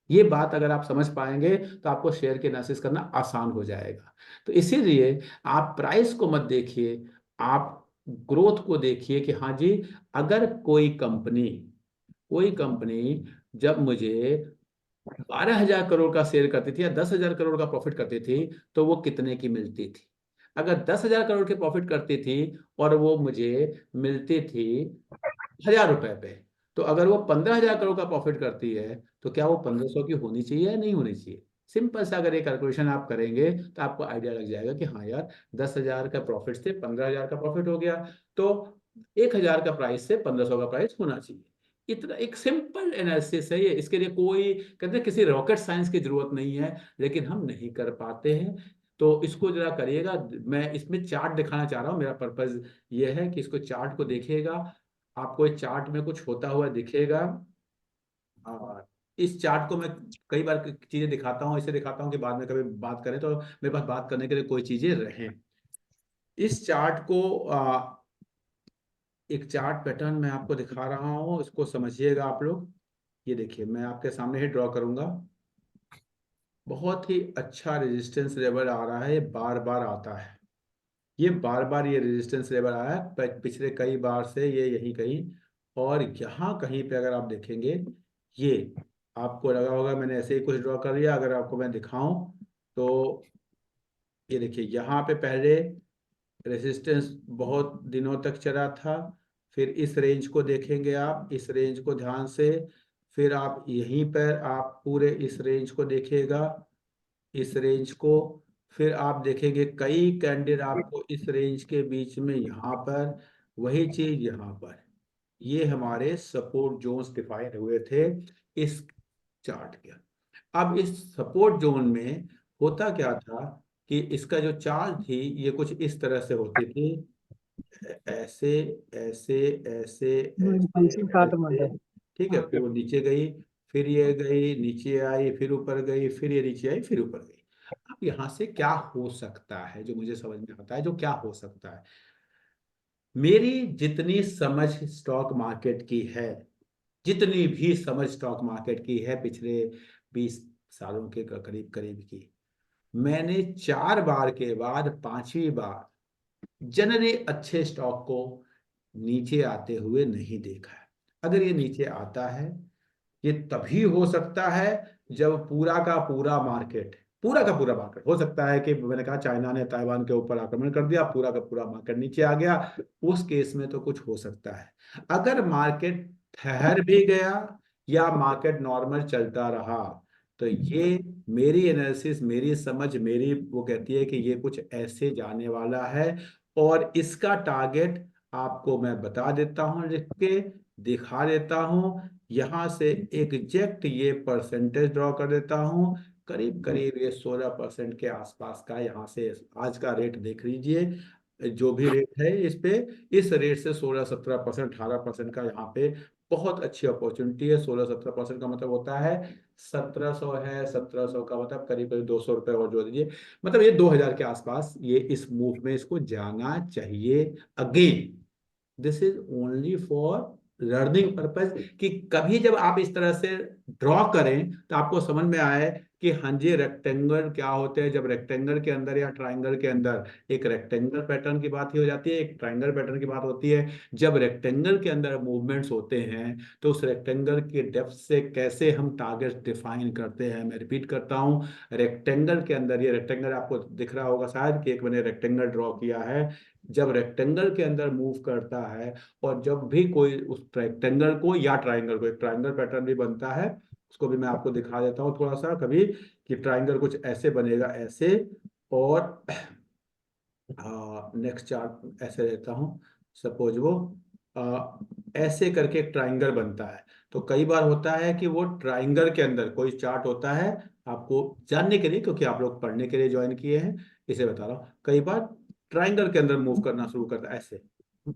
ये बात अगर आप समझ पाएंगे तो आपको शेयर के एनालिसिस करना आसान हो जाएगा। तो इसीलिए आप प्राइस को मत देखिए, आप ग्रोथ को देखिए कि हाँ जी, अगर कोई कंपनी जब मुझे 12,000 करोड़ का शेयर करती थी या 10,000 करोड़ का प्रॉफिट करती थी तो वो कितने की मिलती थी? अगर 10,000 करोड़ के प्रॉफिट करती थी और वो मुझे मिलती थी 1,000 रुपए पे, तो अगर वो 15,000 करोड़ का प्रॉफिट करती है तो क्या वो 1,500 की होनी चाहिए या नहीं होनी चाहिए? सिंपल सा अगर ये कैलकुलेशन आप करेंगे तो आपको आइडिया लग जाएगा कि हाँ यार, 10,000 का प्रॉफिट से 15,000 का प्रॉफिट हो गया, तो 1,000 का प्राइस से 1,500 का प्राइस होना चाहिए। इतना एक सिंपल एनालिसिस है ये। इसके लिए कोई कहते हैं किसी रॉकेट साइंस की जरूरत नहीं है, लेकिन हम नहीं कर पाते हैं। तो इसको जरा करिएगा। मैं इसमें चार्ट दिखाना चाह रहा हूँ, मेरा पर्पज ये है कि इसको चार्ट को देखिएगा, आपको इस चार्ट में कुछ होता हुआ दिखेगा। और इस चार्ट को मैं कई बार चीजें दिखाता हूँ, इसे दिखाता हूँ कि बाद में कभी बात करें तो मेरे पास बात करने के लिए कोई चीजें रहें। इस चार्ट को एक चार्ट पैटर्न मैं आपको दिखा रहा हूँ, इसको समझिएगा आप लोग। ये देखिए, मैं आपके सामने ही ड्रॉ करूंगा। बहुत ही अच्छा रेजिस्टेंस लेवल आ रहा है, ये बार बार आता है, ये बार बार ये रेजिस्टेंस लेवल आया है पिछले कई बार से, ये यहीं कहीं और यहाँ कहीं पे अगर आप देखेंगे, ये आपको लगा होगा मैंने ऐसे ही कुछ ड्रॉ कर लिया। अगर आपको मैं दिखाऊं तो ये देखिए, यहाँ पे पहले रेजिस्टेंस बहुत दिनों तक चला था, फिर इस रेंज को देखेंगे आप, इस रेंज को ध्यान से, फिर आप यहीं पर आप पूरे इस रेंज को देखिएगा, इस रेंज को, फिर आप देखेंगे कई कैंडल आपको इस रेंज के बीच में, यहाँ पर वही चीज यहाँ पर, ये हमारे सपोर्ट जोन्स डिफाइन हुए थे इस चार्ट के। अब इस सपोर्ट जोन में होता क्या था कि इसका जो चाल थी ये कुछ इस तरह से होती थी, ऐसे ऐसे ऐसे ऐसे, ठीक है। फिर वो नीचे गई, फिर ये गई, नीचे आई, फिर ऊपर गई, फिर ये नीचे आई, फिर ऊपर गई। अब यहाँ से क्या हो सकता है जो मुझे समझ में आता है, जो क्या हो सकता है, मेरी जितनी समझ स्टॉक मार्केट की है, जितनी भी समझ स्टॉक मार्केट की है पिछले 20 सालों के करीब करीब की, मैंने 4 बार के बाद 5वीं बार जनरली अच्छे स्टॉक को नीचे आते हुए नहीं देखा है। अगर ये नीचे आता है, ये तभी हो सकता है जब पूरा का पूरा मार्केट, हो सकता है कि मैंने कहा चाइना ने ताइवान के ऊपर आक्रमण कर दिया, पूरा का पूरा मार्केट नीचे आ गया, उस केस में तो कुछ हो सकता है। अगर मार्केट ठहर भी गया या मार्केट नॉर्मल चलता रहा, तो ये मेरी एनालिसिस, मेरी समझ, मेरी वो कहती है कि ये कुछ ऐसे जाने वाला है। और इसका टारगेट आपको मैं बता देता हूं, लिख के दिखा देता हूं, यहाँ से एग्जैक्ट ये परसेंटेज ड्रॉ कर देता हूँ। करीब करीब ये 16% के आसपास का, यहाँ से आज का रेट देख लीजिए, जो भी रेट है इस पे, इस रेट से 16-17%, 18% का यहाँ पे बहुत अच्छी अपॉर्चुनिटी है। 16-17% का मतलब होता है 1,700 है, 1,700 का मतलब करीब करीब 200 रुपये और जोड़ दीजिए, मतलब ये 2,000 के आसपास ये इस मूव में इसको जाना चाहिए। Again this is only for learning purpose, कि कभी जब आप इस तरह से ड्रॉ करें तो आपको समझ में आए कि हाँ जी रेक्टेंगल क्या होते हैं। जब रेक्टेंगल के अंदर या ट्राइंगल के अंदर, एक रेक्टेंगल पैटर्न की बात ही हो जाती है, एक ट्राइंगल पैटर्न की बात होती है। जब रेक्टेंगल के अंदर मूवमेंट्स होते हैं तो उस रेक्टेंगल के डेप्थ से कैसे हम टारगेट डिफाइन करते हैं। मैं रिपीट करता हूँ, रेक्टेंगल के अंदर, ये रेक्टेंगल आपको दिख रहा होगा शायद कि एक मैंने रेक्टेंगल ड्रॉ किया है। जब रेक्टेंगल के अंदर मूव करता है और जब भी कोई उस रेक्टेंगल को या ट्राइंगल को, एक ट्राइंगल पैटर्न भी बनता है, उसको भी मैं आपको दिखा देता हूँ थोड़ा सा कभी, कि ट्राइंगल कुछ ऐसे बनेगा, ऐसे, और नेक्स्ट चार्ट ऐसे लेता हूँ, सपोज वो ऐसे करके एक ट्राइंगल बनता है। तो कई बार होता है कि वो ट्राइंगल के अंदर कोई चार्ट होता है, आपको जानने के लिए, क्योंकि आप लोग पढ़ने के लिए ज्वाइन किए हैं, इसे बता रहा हूँ। कई बार ट्राइंगल के अंदर मूव करना शुरू करता है, ऐसे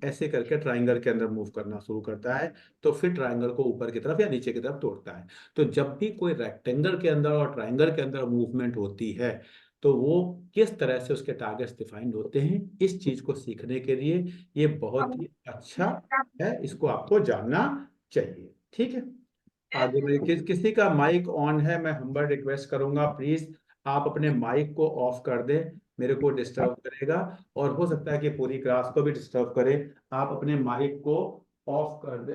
ऐसे करके ट्राइंगल के अंदर मूव करना शुरू करता है, तो फिर ट्राइंगल को ऊपर की तरफ या नीचे की तरफ तोड़ता है। तो जब भी कोई रेक्टेंगल के अंदर और ट्राइंगल के अंदर मूवमेंट होती है, तो वो किस तरह से उसके टारगेट्स डिफाइंड होते हैं, इस चीज को सीखने के लिए ये बहुत ही अच्छा है, इसको आपको जानना चाहिए। ठीक है, आगे में किसी का माइक ऑन है, मैं हम्बल रिक्वेस्ट करूंगा, प्लीज आप अपने माइक को ऑफ कर दें, मेरे को डिस्टर्ब करेगा, और हो सकता है कि पूरी क्लास को भी डिस्टर्ब करे। आप अपने माइक को ऑफ कर दें,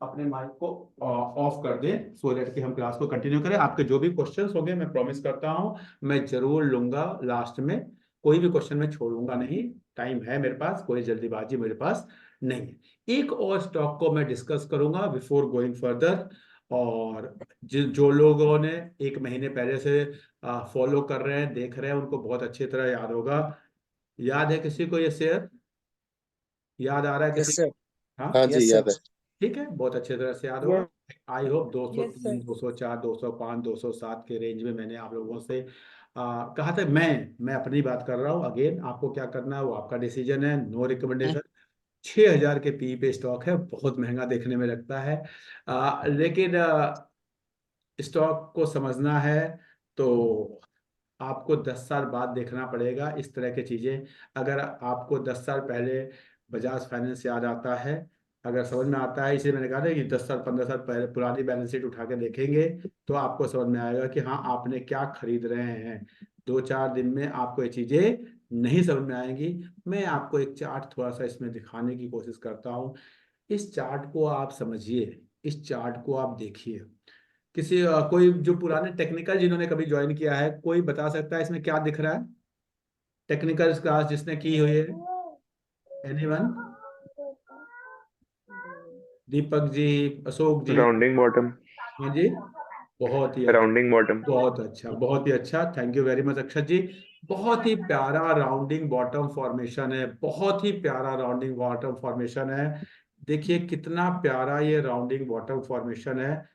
अपने माइक को ऑफ कर दें, सो दैट कि हम क्लास को कंटिन्यू करें। आपके जो भी क्वेश्चंस होंगे मैं प्रॉमिस करता हूं मैं जरूर लूंगा लास्ट में, कोई भी क्वेश्चन मैं छोड़ूंगा नहीं, टाइम है मेरे पास, कोई जल्दीबाजी मेरे पास नहीं है। एक और स्टॉक को मैं डिस्कस करूंगा बिफोर गोइंग फर्दर, और जो लोगों ने 1 महीने पहले से फॉलो कर रहे हैं, देख रहे हैं, उनको बहुत अच्छी तरह याद होगा। याद है किसी को ये शेयर? याद आ रहा है यस किसी सर, को? हाँ, हाँ जी, यस याद सर, है। ठीक है, बहुत अच्छी तरह से याद होगा। I hope Yes, 203, sir. 204, 205, 207 के रेंज में मैंने आप लोगों से कहा था। मैं अपनी बात कर रहा हूँ, अगेन आपको क्या करना है वो आपका डिसीजन है, नो रिकमेंडेशन। 6,000 के पी पे स्टॉक है, बहुत महंगा देखने में लगता है, लेकिन स्टॉक को समझना है तो आपको 10 साल बाद देखना पड़ेगा। इस तरह की चीजें, अगर आपको 10 साल पहले बजाज फाइनेंस याद आता है, अगर समझ में आता है, इसलिए मैंने कहा था कि 10 साल 15 साल पहले पुरानी बैलेंस शीट उठा के देखेंगे तो आपको समझ में आएगा कि हाँ आपने क्या खरीद रहे हैं। 2-4 दिन में आपको ये चीजें नहीं समझ में आएंगी। मैं आपको एक चार्ट थोड़ा सा इसमें दिखाने की कोशिश करता हूँ, इस चार्ट को आप समझिए, इस चार्ट को आप देखिए। कोई जो पुराने टेक्निकल जिन्होंने कभी ज्वाइन किया है, कोई बता सकता है इसमें क्या दिख रहा है? टेक्निकल क्लास जिसने की हुई है, anyone? Deepak ji, Ashok ji? Rounding bottom. हाँ जी, बहुत ही अच्छा, राउंडिंग बॉटम। बहुत अच्छा, बहुत ही अच्छा, थैंक यू वेरी मच अक्षत जी। बहुत ही प्यारा राउंडिंग बॉटम फॉर्मेशन है, बहुत ही प्यारा राउंडिंग बॉटम फॉर्मेशन है। देखिए कितना प्यारा ये राउंडिंग बॉटम फॉर्मेशन है,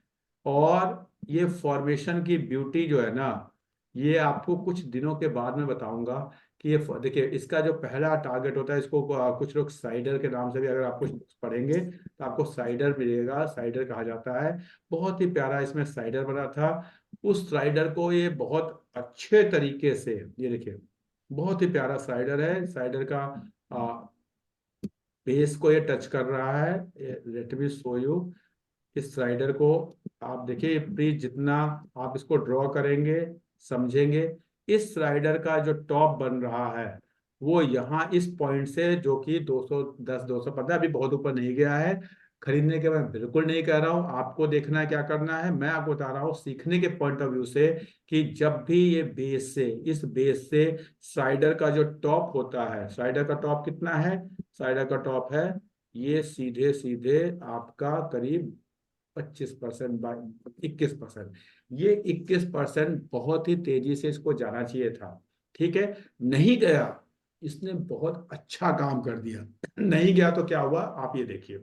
और ये फॉर्मेशन की ब्यूटी जो है ना, ये आपको कुछ दिनों के बाद में बताऊंगा कि ये देखिए इसका जो पहला टारगेट होता है, इसको कुछ लोग साइडर के नाम से भी, अगर आप कुछ पढ़ेंगे तो आपको साइडर मिलेगा, साइडर कहा जाता है। बहुत ही प्यारा इसमें साइडर बना था, उस साइडर को ये बहुत अच्छे तरीके से, ये देखिए बहुत ही प्यारा साइडर है, साइडर का बेस को ये टच कर रहा है। लेट मी शो यू इस स्लाइडर को, आप देखिए प्लीज, जितना आप इसको ड्रॉ करेंगे समझेंगे, इस स्लाइडर का जो टॉप बन रहा है वो यहाँ इस पॉइंट से, जो कि 210 215, अभी बहुत ऊपर नहीं गया है। खरीदने के मैं बिल्कुल नहीं कह रहा हूँ, आपको देखना है क्या करना है, मैं आपको बता रहा हूँ सीखने के पॉइंट ऑफ व्यू से, कि जब भी ये बेस से, इस बेस से स्लाइडर का जो टॉप होता है, स्लाइडर का टॉप कितना है, स्लाइडर का टॉप है ये सीधे सीधे आपका करीब 25%, 21%, ये 21% बहुत ही तेजी से इसको जाना चाहिए था। ठीक है, नहीं गया, इसने बहुत अच्छा काम कर दिया। नहीं गया तो क्या हुआ आप ये देखिए,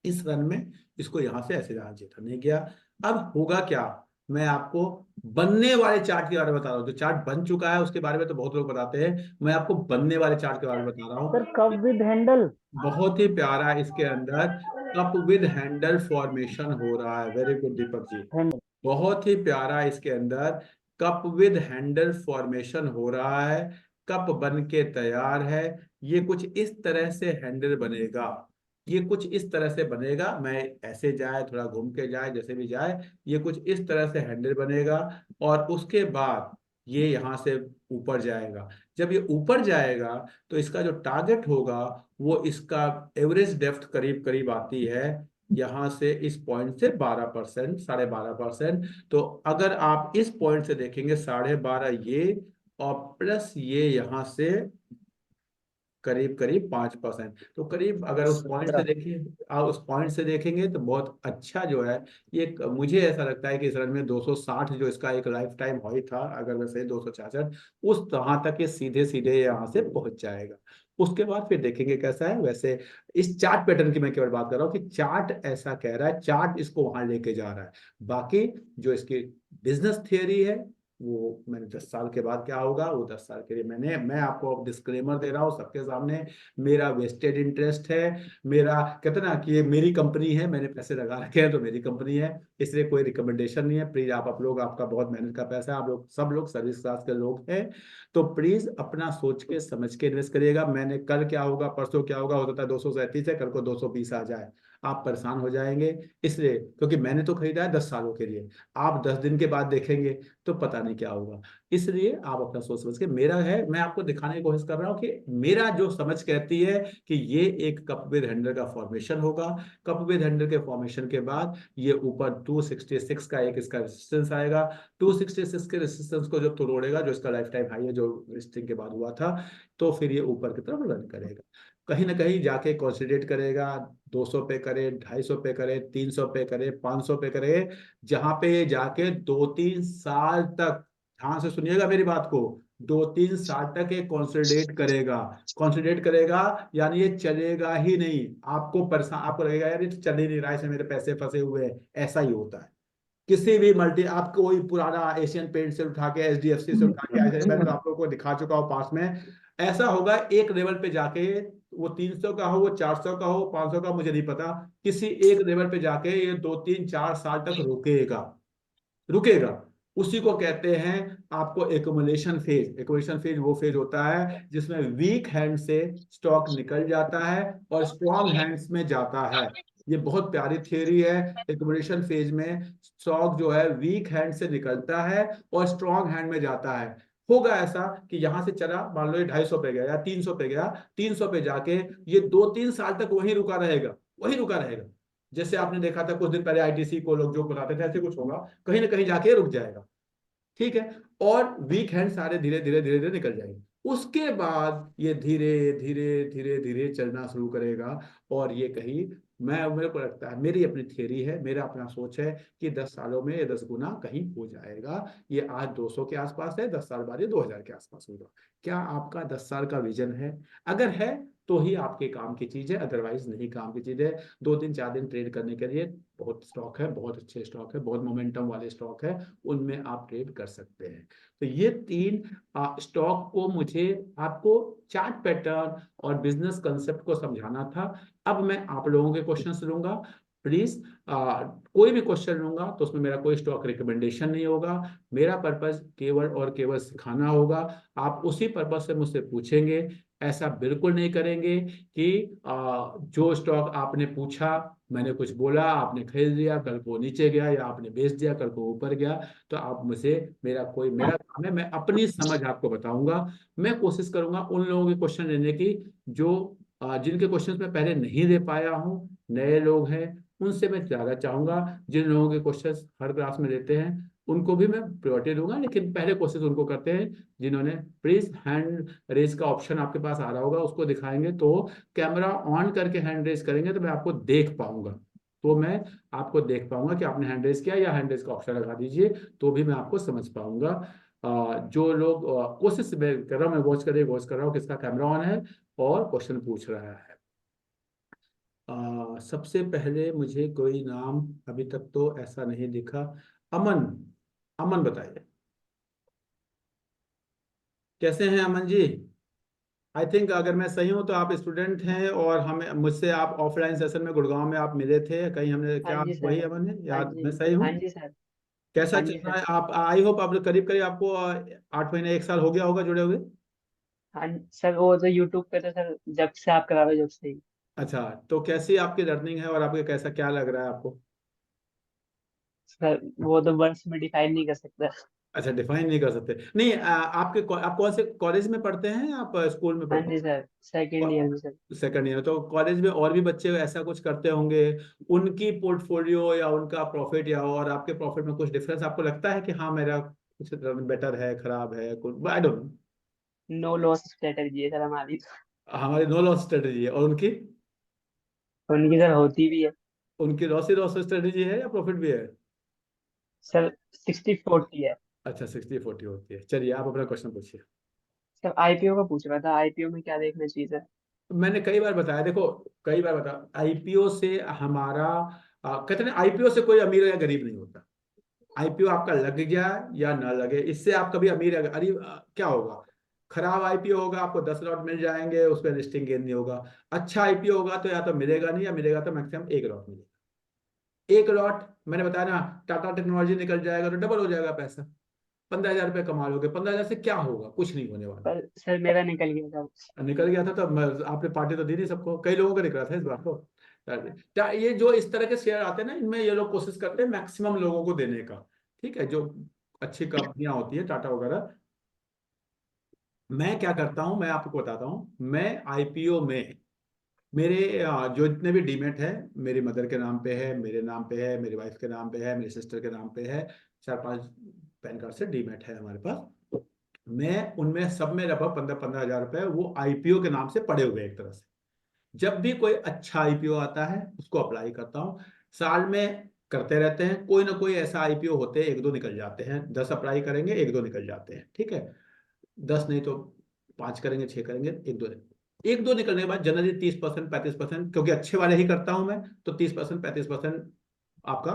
इस रन में इसको यहां से ऐसे जाना चाहिए था, नहीं गया। अब होगा क्या, मैं आपको बनने वाले चार्ट के बारे में बता रहा हूँ। जो चार्ट बन चुका है उसके बारे में तो बहुत लोग बताते हैं, मैं आपको बनने वाले चार्ट के बारे में बता रहा हूँ। सर कप विद हैंडल, बहुत ही प्यारा इसके अंदर कप विद हैंडल फॉर्मेशन हो रहा है, very good Deepak ji, handle बहुत ही प्यारा इसके अंदर कप विद हैंडल फॉर्मेशन हो रहा है, कप बन के तैयार है। ये कुछ इस तरह से हैंडल बनेगा, ये कुछ इस तरह से बनेगा, मैं ऐसे जाए थोड़ा घूम के जाए जैसे भी जाए, ये कुछ इस तरह से हैंडल बनेगा, और उसके बाद ये यहाँ से ऊपर जाएगा। जब ये ऊपर जाएगा तो इसका जो टारगेट होगा वो, इसका एवरेज डेप्थ करीब करीब आती है यहाँ से, इस पॉइंट से 12%, 12.5%। तो अगर आप इस पॉइंट से देखेंगे 12.5 ये, और प्लस ये यहाँ से करीब करीब 5%, तो करीब अगर उस पॉइंट से देखिए, आप उस पॉइंट से देखेंगे तो बहुत अच्छा जो है ये, मुझे ऐसा लगता है कि इस रन में 260 जो इसका एक लाइफ टाइम हाई था, अगर वैसे 266, उस तरह तक ये सीधे सीधे यहाँ से पहुंच जाएगा। उसके बाद फिर देखेंगे कैसा है। वैसे इस चार्ट पैटर्न की मैं केवल बात कर रहा हूँ कि चार्ट ऐसा कह रहा है, चार्ट इसको वहां लेके जा रहा है। बाकी जो इसकी बिजनेस थियरी है वो मैंने 10 साल के बाद क्या होगा वो 10 साल के लिए मैं आपको डिस्क्लेमर दे रहा हूँ सबके सामने। मेरा वेस्टेड इंटरेस्ट है, मेरा कहते हैं ना कि ये मेरी कंपनी है, मैंने पैसे लगा रखे हैं तो मेरी कंपनी है, इसलिए कोई रिकमेंडेशन नहीं है। प्लीज आप लोग, आपका बहुत मेहनत का पैसा है, आप लोग सब लोग सर्विस क्लास के लोग हैं, तो प्लीज अपना सोच के समझ के इन्वेस्ट करिएगा। मैंने कल क्या होगा परसों क्या होगा, हो सकता है 237 है, कल को 220 आ जाए, आप परेशान हो जाएंगे। इसलिए क्योंकि मैंने तो खरीदा है 10 सालों के लिए, आप 10 दिन के बाद देखेंगे तो पता नहीं क्या होगा। इसलिए आप अपना सोच समझ के, मेरा है, मैं आपको दिखाने की कोशिश कर रहा हूँ कि मेरा जो समझ कहती है कि ये एक कप विद हैंडल का फॉर्मेशन होगा। कप विद हैंडल के फॉर्मेशन के बाद ये ऊपर 266 का एक इसका रेजिस्टेंस आएगा। 266 के रेजिस्टेंस को जब तोड़ेगा, जो इसका लाइफ टाइम हाई है जो लिस्टिंग के बाद हुआ था, तो फिर ये ऊपर की तरफ रन करेगा, कहीं ना कहीं जाके कंसोलिडेट करेगा। 200 पे करे, 250 पे करे, 300 पे करे, 500 पे करे, जहां पे ये जाके 2-3 साल तक, ध्यान से सुनिएगा मेरी बात को, 2-3 साल तक ये कंसोलिडेट करेगा। कंसोलिडेट करेगा यानी ये चलेगा ही नहीं, आपको परेशान, आपको लगेगा यार ये तो चल ही नहीं रहा है, इसमें मेरे पैसे फंसे हुए हैं। ऐसा ही होता है किसी भी मल्टी, आप कोई पुराना एशियन पेंट से उठा के, एचडीएफसी से उठा के, मैंने तो आप लोगों को दिखा चुका हूँ पास में, ऐसा होगा एक लेवल पे जाके, वो 300 का हो, वो 400 का हो, 500 का, मुझे नहीं पता, किसी एक लेवल पे जाके ये 2-3-4 साल तक रुकेगा, रुकेगा। उसी को कहते हैं आपको एकुमुलेशन फेज। एकुमुलेशन फेज वो फेज होता है जिसमें वीक हैंड से स्टॉक निकल जाता है और स्ट्रॉन्ग हैंड्स में जाता है। ये बहुत प्यारी थियरी है। एकुमुलेशन फेज में स्टॉक जो है वीक हैंड से निकलता है और स्ट्रॉन्ग हैंड में जाता है। होगा ऐसा कि यहां से चला, मान लो ये 250 पे गया या 300 पे गया, 300 पे जाके ये 2-3 साल तक वहीं रुका रहेगा, वहीं रुका रहेगा। जैसे आपने देखा था कुछ दिन पहले आईटीसी को लोग जो बुलाते थे, ऐसे कुछ होगा, कहीं ना कहीं जाके रुक जाएगा, ठीक है। और वीक हैंड सारे धीरे धीरे धीरे धीरे निकल जाएंगे। उसके बाद ये धीरे धीरे धीरे धीरे चलना शुरू करेगा और ये कहीं, मैं, मेरे को लगता है, मेरी अपनी थियरी है, मेरा अपना सोच है कि 10 सालों में ये 10 गुना कहीं हो जाएगा। ये आज 200 के आसपास है, 10 साल बाद ये 2000 के आसपास होगा। क्या आपका 10 साल का विजन है? अगर है तो ही आपके काम की चीज है, अदरवाइज नहीं काम की चीज है। 2 दिन 4 दिन ट्रेड करने के लिए बहुत स्टॉक है, बहुत अच्छे स्टॉक है, बहुत मोमेंटम वाले स्टॉक है, उनमें आप ट्रेड कर सकते हैं। तो ये 3 स्टॉक को मुझे आपको चार्ट पैटर्न और बिजनेस कंसेप्ट को समझाना था। अब मैं आप लोगों के क्वेश्चंस लूंगा, प्लीज। कोई भी क्वेश्चन लूंगा तो उसमें मेरा कोई स्टॉक रिकमेंडेशन नहीं होगा, मेरा पर्पस केवल और केवल सिखाना होगा। आप उसी पर्पस से मुझसे पूछेंगे, ऐसा बिल्कुल नहीं करेंगे कि जो स्टॉक आपने पूछा, मैंने कुछ बोला, आपने खरीद लिया, कल को नीचे गया, या आपने बेच दिया, कल को ऊपर गया, तो आप मुझे, मेरा काम है, मैं अपनी समझ आपको बताऊंगा। मैं कोशिश करूंगा उन लोगों के क्वेश्चन लेने की जो जिनके क्वेश्चंस मैं पहले नहीं दे पाया हूँ, नए लोग हैं, उनसे मैं ज्यादा चाहूंगा। जिन लोगों के क्वेश्चंस हर क्लास में देते हैं उनको भी मैं प्रायोरिटी दूंगा, लेकिन पहले कोशिश उनको करते हैं जिन्होंने, प्लीज हैंड रेज का ऑप्शन आपके पास आ रहा होगा, उसको दिखाएंगे तो कैमरा ऑन करके हैंड रेज करेंगे तो मैं आपको देख पाऊंगा, तो मैं आपको देख पाऊंगा कि आपने हैंड रेज किया, या हैंड रेज का ऑप्शन लगा दीजिए तो भी मैं आपको समझ पाऊंगा। जो लोग कोशिश मैं कर रहा हूँ, मैं वॉच कर रहा हूँ किसका कैमरा ऑन है और क्वेश्चन पूछ रहा है। सबसे पहले मुझे कोई नाम अभी तक तो ऐसा नहीं दिखा। अमन, अमन बताइए कैसे हैं अमन जी? आई थिंक अगर मैं सही हूं तो आप स्टूडेंट हैं और हमें, मुझसे आप ऑफलाइन सेशन में गुड़गांव में आप मिले थे कहीं, हमने, हाँ क्या आप जी सर। वही अमन है? हाँ याद, जी। मैं सही हूँ? हाँ जी सर। कैसा हाँ चल जी रहा सर। है? आप, आई होप आप करीब करीब आपको 8 महीने 1 साल हो गया होगा जुड़े हुए। हाँ सर, वो तो यूट्यूब पे तो सर जब से आप करा रहे हो जब से ही। अच्छा, तो कैसी आपकी लर्निंग है और आपके कैसा क्या लग रहा है आपको? सर वो तो वर्ड्स में डिफाइन नहीं कर सकता। अच्छा, डिफाइन नहीं कर सकते, नहीं। आप कौन से कॉलेज में पढ़ते हैं, आप स्कूल में हाँ पढ़ते जी सर, सेकंड ईयर में सर। हैं? सेकंड ईयर, तो कॉलेज में और भी बच्चे ऐसा कुछ करते होंगे, उनकी पोर्टफोलियो या उनका प्रॉफिट या और आपके प्रॉफिट में कुछ डिफरेंस आपको लगता है कि हाँ मेरा कुछ बेटर है, खराब है, कुछ, I don't know. No loss strategy है सर हमारी। हमारी नो लॉस स्ट्रेटेजी है, और उनकी उनकी सर होती भी है। उनकी लॉस स्ट्रेटेजी है या प्रॉफिट भी है? सर 60-40 है। अच्छा, 60-40 होती है। चलिए आप अपना क्वेश्चन पूछिए। सर आईपीओ का पूछ रहा था, आईपीओ में क्या देखना चाहिए सर? मैंने कई बार बताया, देखो कई बार बताया, आईपीओ से हमारा कहते हैं आईपीओ से कोई अमीर या गरीब नहीं होता। आईपीओ आपका लग गया या ना लगे, इससे आप कभी अमीर क्या होगा, खराब आईपीओ होगा आपको 10 लॉट मिल जाएंगे, उस पर लिस्टिंग गेन नहीं होगा। अच्छा आईपीओ होगा तो या तो मिलेगा नहीं, या मिलेगा तो मैक्सिमम 1 लॉट मिलेगा। 1 लॉट मैंने बताया ना, टाटा टेक्नोलॉजी निकल जाएगा तो डबल हो जाएगा पैसा, 15,000 रुपये कमा लोगे। 15,000 से क्या होगा, कुछ नहीं होने वाला। पर सर मेरा निकल गया था। निकल गया था तो आपने पार्टी तो दी नहीं सबको, कई लोगों का निकला था इस बार तो। ये जो इस तरह के शेयर आते हैं ना, इनमें ये लोग कोशिश करते हैं मैक्सिमम लोगों को देने का। ठीक है, जो अच्छी कंपनियां होती है टाटा वगैरह। मैं क्या करता हूं, मैं आपको बताता हूं, मैं आईपीओ में मेरे जो जितने भी डीमेट है, मेरी मदर के नाम पे है, मेरे नाम पे है, मेरी वाइफ के नाम पे है, मेरी सिस्टर के नाम पे है, 4-5 पैन कार्ड से डीमेट है हमारे पास। मैं उनमें सब में लगभग 15-15 हज़ार रुपए वो आईपीओ के नाम से पड़े हुए हैं एक तरह से। जब भी कोई अच्छा आईपीओ आता है उसको अप्लाई करता हूँ। साल में करते रहते हैं, कोई ना कोई ऐसा आईपीओ होते हैं, 1-2 निकल जाते हैं। 10 अप्लाई करेंगे, 1-2 निकल जाते हैं। ठीक है, 10 नहीं तो 5 करेंगे, 6 करेंगे, 1-2 निकलने के बाद जनरली 30% 35%, क्योंकि अच्छे वाले ही करता हूं मैं, तो 30% 35% आपका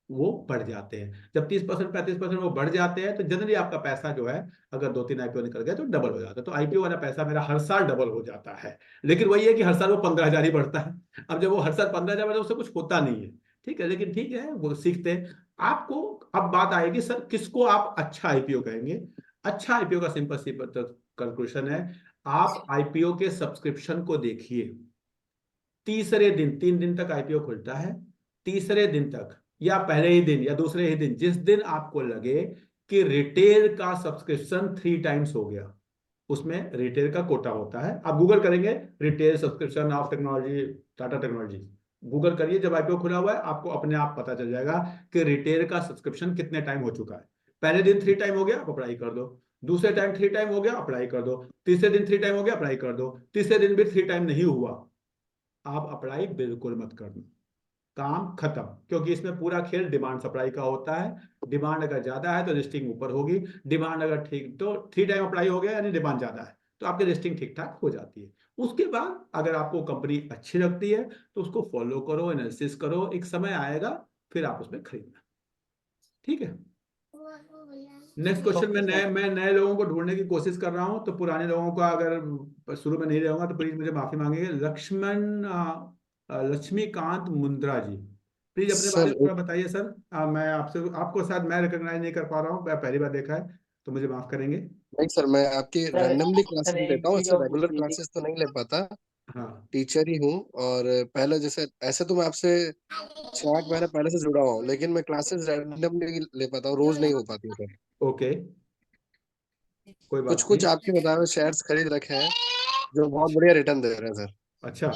वो बढ़ जाते हैं। जब 30% 35% वो बढ़ जाते हैं तो जनरली आपका पैसा जो है, अगर 2-3 आईपीओ निकल गए तो डबल हो जाता है। तो आईपीओ वाला पैसा मेरा हर साल डबल हो जाता है। लेकिन वही है कि हर साल वो 15,000 ही बढ़ता है। अब जब वो हर साल 15,000 बढ़ता है उससे कुछ होता नहीं है। ठीक है, लेकिन ठीक है, वो सीखते हैं आपको। अब बात आएगी सर किसको आप अच्छा आईपीओ कहेंगे। अच्छा आईपीओ का सिंपल सिंपल कंक्लूजन है, आप आईपीओ के सब्सक्रिप्शन को देखिए। तीसरे दिन, 3 दिन तक आईपीओ खुलता है, तीसरे दिन तक या पहले ही दिन या दूसरे ही दिन, जिस दिन आपको लगे कि रिटेल का सब्सक्रिप्शन 3 टाइम्स हो गया, उसमें रिटेल का कोटा होता है। आप गूगल करेंगे retail subscription of technology, Tata technology, Google करिए, जब आईपीओ खुला हुआ है आपको अपने आप पता चल जाएगा कि रिटेल का सब्सक्रिप्शन कितने टाइम हो चुका है। पहले दिन 3 टाइम हो गया, आप अप्लाई कर दो। दूसरे टाइम 3 टाइम हो गया, अप्लाई कर दो। तीसरे दिन 3 टाइम हो गया, अप्लाई कर दो। तीसरे दिन भी 3 टाइम नहीं हुआ, आप अप्लाई बिल्कुल मत करना, काम खत्म। क्योंकि इसमें पूरा खेल डिमांड सप्लाई का होता है। डिमांड अगर ज्यादा है तो लिस्टिंग ऊपर होगी, डिमांड अगर ठीक, तो 3 टाइम अप्लाई हो गया यानी डिमांड ज्यादा है, तो आपकी लिस्टिंग ठीक ठाक हो जाती है। उसके बाद अगर आपको कंपनी अच्छी लगती है तो उसको फॉलो करो, एनालिसिस करो, एक समय आएगा फिर आप उसमें खरीदना। ठीक है, नेक्स्ट क्वेश्चन। Okay sir. मैं नए लोगों को ढूंढने की कोशिश कर रहा हूं, तो पुराने लोगों का अगर शुरू में नहीं रहूंगा तो प्लीज मुझे माफी मांगेंगे। लक्ष्मीकांत मुंद्रा जी, प्लीज अपने बारे सर में थोड़ा बताइए सर। मैं आपसे, आपको शायद मैं रिकॉग्नाइज नहीं कर पा रहा हूँ, मैं पहली बार देखा है, तो मुझे माफ करेंगे। नहीं सर, मैं आपकी सर रैंडमली सर क्लासेस एक लेता हूँ, चीज ऐसे और रेगुलर पूछनी थी। क्लासेस तो नहीं ले पाता। हाँ, टीचर ही हूँ। और पहले जैसे ऐसे तो मैं आपसे 6-8 महीने पहले से जुड़ा हुआ हूँ, लेकिन मैं क्लासेस रैंडमली ले पाता हूँ, रोज नहीं हो पाती है सर। ओके, कोई कुछ बात कुछ नहीं। आपके बताए हुए शेयर्स खरीद रखे हैं जो बहुत बढ़िया रिटर्न दे रहे हैं सर। अच्छा,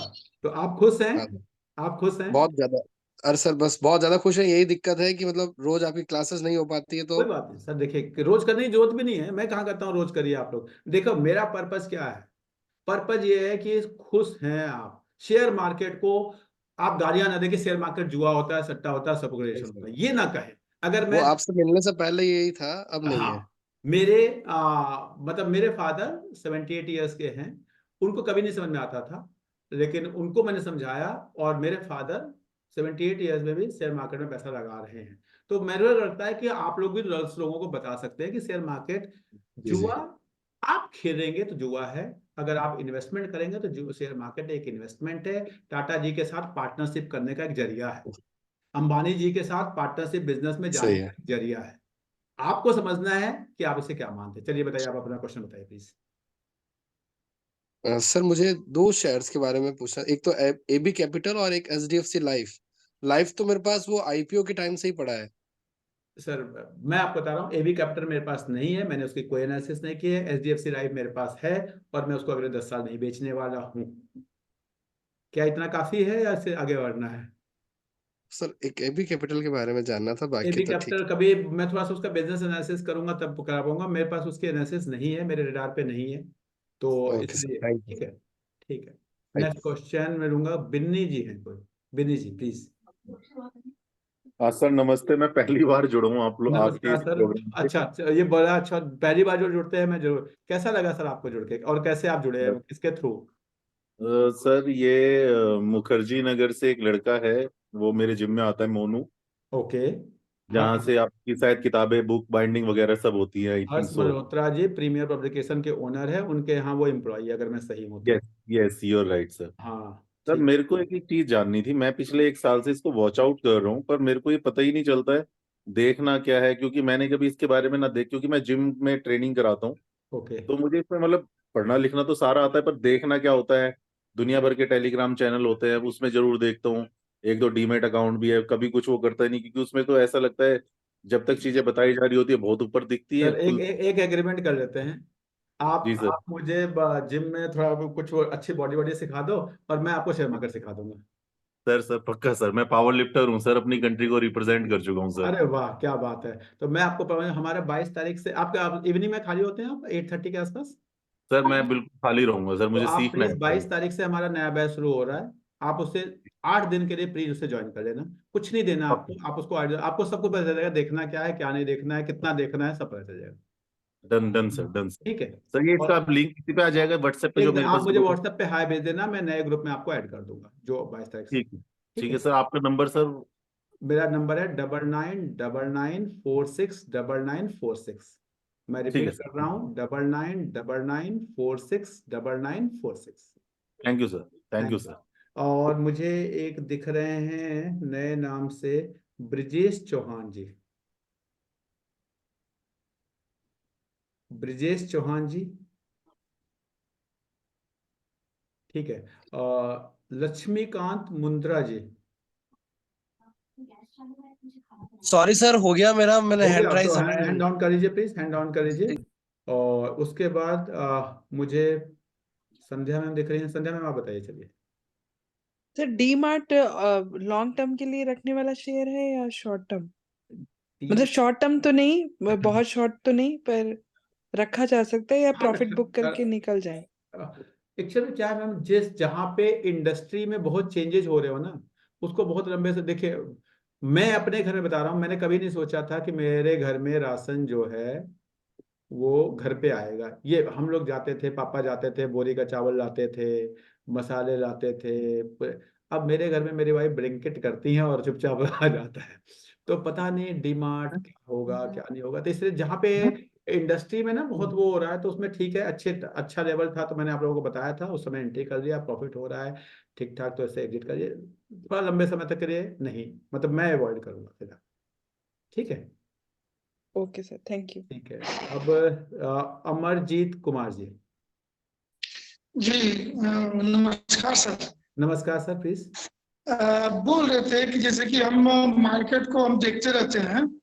तो आप खुश हैं, हाँ सर, आप खुश हैं? बहुत ज्यादा। अरे सर बस बहुत ज्यादा खुश है, यही दिक्कत है कि मतलब रोज आपकी क्लासेस नहीं हो पाती है तो। कोई बात नहीं सर, देखिए कि रोज करने की जरूरत भी नहीं है, मैं कहाँ कहता हूँ रोज करिए आप लोग। देखो मेरा पर्पस क्या है, पर्पज ये है कि खुश हैं आप। शेयर मार्केट को आप गालियां ना दें कि शेयर मार्केट जुआ होता है, सट्टा होता है, नहीं स्पेकुलेशन सर, होता है, ये ना कहें। अगर वो मैं, आपसे मिलने से पहले यही था, अब नहीं है। हाँ, मेरे मतलब मेरे फादर 78 ईयर्स के हैं, उनको कभी नहीं समझ में आता था, लेकिन उनको मैंने समझाया, और मेरे फादर 78 ईयर्स में भी शेयर मार्केट में पैसा लगा रहे हैं। तो मेरे को लगता है कि आप लोग भी लोगों को बता सकते हैं कि शेयर मार्केट जी जी। जुआ, आप खेलेंगे तो जुआ है, अगर आप इन्वेस्टमेंट करेंगे तो शेयर मार्केट एक इन्वेस्टमेंट है। टाटा जी के साथ पार्टनरशिप करने का एक जरिया है, अंबानी जी के साथ पार्टनरशिप बिजनेस में जाने सही का है। एक जरिया है। आपको समझना है कि आप इसे क्या मानते हैं। चलिए बताइए, आप अपना क्वेश्चन बताइए प्लीज। सर मुझे दो शेयर्स के बारे में पूछना, एक तो एबी कैपिटल और एक एचडीएफसी लाइफ। लाइफ तो मेरे पास वो आईपीओ के टाइम से ही पड़ा है। सर मैं आपको बता रहा हूँ, एबी कैपिटल मेरे पास नहीं है, मैंने उसकी कोई एनालिसिस नहीं की है। एचडीएफसी लाइफ मेरे पास है, और मैं उसको अगले 10 साल नहीं बेचने वाला हूँ। क्या इतना काफी है या इससे आगे बढ़ना है? सर एक एबी कैपिटल के बारे में जानना था, बाकी एबी तो ठीक कैपिटल कभी मैं थोड़ा सा उसका बिजनेस एनालिसिस करूंगा तब करा पाऊंगा, मेरे पास उसकी एनालिसिस नहीं है, मेरे रडार पे नहीं है, तो है। ओके सर, इसलिए थैंक यू। ठीक है। ठीक है, थैंक नेक्स्ट क्वेश्चन मैं लूंगा, बिन्नी जी हैं कोई, बिन्नी जी प्लीज। सर नमस्ते, मैं पहली बार जुड़ा हूँ आप लोग आपके नमस्कार इस सर। प्रोग्राम से। अच्छा अच्छा, ये बड़ा अच्छा, पहली बार जो जुड़ते हैं मैं जरूर, कैसा लगा सर आपको जुड़ के, और कैसे आप जुड़े हैं, किसके थ्रू? सर ये मुखर्जी नगर से एक लड़का है, वो मेरे जिम में आता है, मोनू, ओके। हाँ, जहाँ से आपकी शायद किताबें, बुक बाइंडिंग वगैरह सब होती है, I think Harsh so. Malhotra ji premier publication के ओनर है, उनके यहाँ वो एम्प्लॉई है, अगर मैं सही हूँ तो। Yes, yes, you are right sir. हाँ सर ठीक। मेरे को एक चीज जाननी थी, मैं पिछले एक साल से इसको वॉच आउट कर रहा हूँ, पर मेरे को ये पता ही नहीं चलता है देखना क्या है, क्योंकि मैंने कभी इसके बारे में ना देख, क्योंकि मैं जिम में ट्रेनिंग कराता हूँ, ओके। तो मुझे इसमें मतलब पढ़ना लिखना तो सारा आता है, पर देखना क्या होता है, दुनिया भर के टेलीग्राम चैनल होते हैं, उसमें जरूर देखता हूँ। एक दो डीमेट अकाउंट भी है, कभी कुछ वो करता ही नहीं, क्योंकि उसमें तो ऐसा लगता है जब तक चीजें बताई जा रही होती है बहुत ऊपर दिखती है, सर एक खुल। एक एग्रीमेंट कर लेते हैं। जी सर। आप मुझे जिम में थोड़ा कुछ वो अच्छी बॉडी बॉडी सिखा दो, और मैं आपको शेयर मार्केट सिखा दूंगा। सर सर पक्का सर, मैं पावर लिफ्टर हूँ सर, अपनी कंट्री को रिप्रेजेंट कर चुका हूँ सर। अरे वाह, क्या बात है। तो मैं आपको हमारा 22 तारीख से, आप इवनिंग में खाली होते हैं आप 8:30 के आसपास? सर मैं बिल्कुल खाली रहूंगा सर, तो मुझे आप सीखना प्लीज है सर। 22 तारीख से, हमारा नया बैच शुरू हो रहा है, आप उससे 8 दिन के लिए प्लीज उसे ज्वाइन कर लेना। कुछ नहीं देना पक्का। आपको, आप उसको आपको सब कुछ पता चलेगा, देखना क्या है क्या नहीं देखना है, कितना देखना है, सब पता चल जाएगा। Done done sir, done sir. ठीक है। सर ये और इसका लिंक किसी पे आ जाएगा व्हाट्सएप पे, जो एक मेरे आप पास मुझे ग्रुप है? व्हाट्सएप पे हाय भेज देना, मैं नए ग्रुप में आपको ऐड कर दूंगा जो 22 तारीख से। ठीक है। ठीक ठीक है। है सर, आपका नंबर सर? मेरा नंबर है 9999469946। मैं ठीक है रिपीट कर रहा सर। हूँ, 9999469946। Thank you sir. Thank thank you you. Sir. और मुझे एक दिख रहे हैं नए नाम से, ब्रिजेश चौहान जी। ब्रिजेश चौहान जी। ठीक है। लक्ष्मीकांत मुंद्रा जी। सॉरी सर, हो गया मेरा, मैंने हो हैंड गया तो राइज हैंड हटाया हैंड नहीं। डाउन कर लीजिए प्लीज, हैंड डाउन कर लीजिए। और उसके बाद मुझे संध्या मैम दिख रही है, संध्या मैम आप बताइए, चलिए। Sir D mart long term के लिए रखने वाला शेयर है या शॉर्ट टर्म? मतलब शॉर्ट टर्म तो नहीं, बहुत शॉर्ट तो नहीं, पर रखा जा सकता है या प्रॉफिट बुक करके निकल जाए? एक्चुअली क्या है मैम, जिस जहाँ पे इंडस्ट्री में बहुत चेंजेस हो रहे हो ना, उसको बहुत लंबे से देखिए। मैं अपने घर में बता रहा हूँ, मैंने कभी नहीं सोचा था कि मेरे घर में राशन जो है वो घर पे आएगा। ये हम लोग जाते थे, पापा जाते थे, बोरी का चावल लाते थे, मसाले लाते थे। अब मेरे घर में मेरी वाइफ ब्लिंकिट करती है और चुपचाप आ जाता है। तो पता नहीं डीमार्ट क्या होगा क्या नहीं होगा, तो इसलिए जहाँ पे इंडस्ट्री में ना बहुत वो हो रहा है, तो उसमें ठीक है, अच्छा लेवल था, तो मैंने आप लोगों को बताया था, उस समय एंट्री कर लिया, प्रॉफिट हो रहा है ठीक ठाक, तो इससे एग्जिट करिए। थोड़ा लंबे समय तक के लिए नहीं, मतलब मैं अवॉइड करूंगा फिलहाल। ठीक है। Okay sir, thank you. ठीक है। अब अमरजीत कुमार जी। जी नमस्कार सर। नमस्कार सर, प्लीज। बोल रहे थे कि जैसे कि हम मार्केट को हम देखते रहते हैं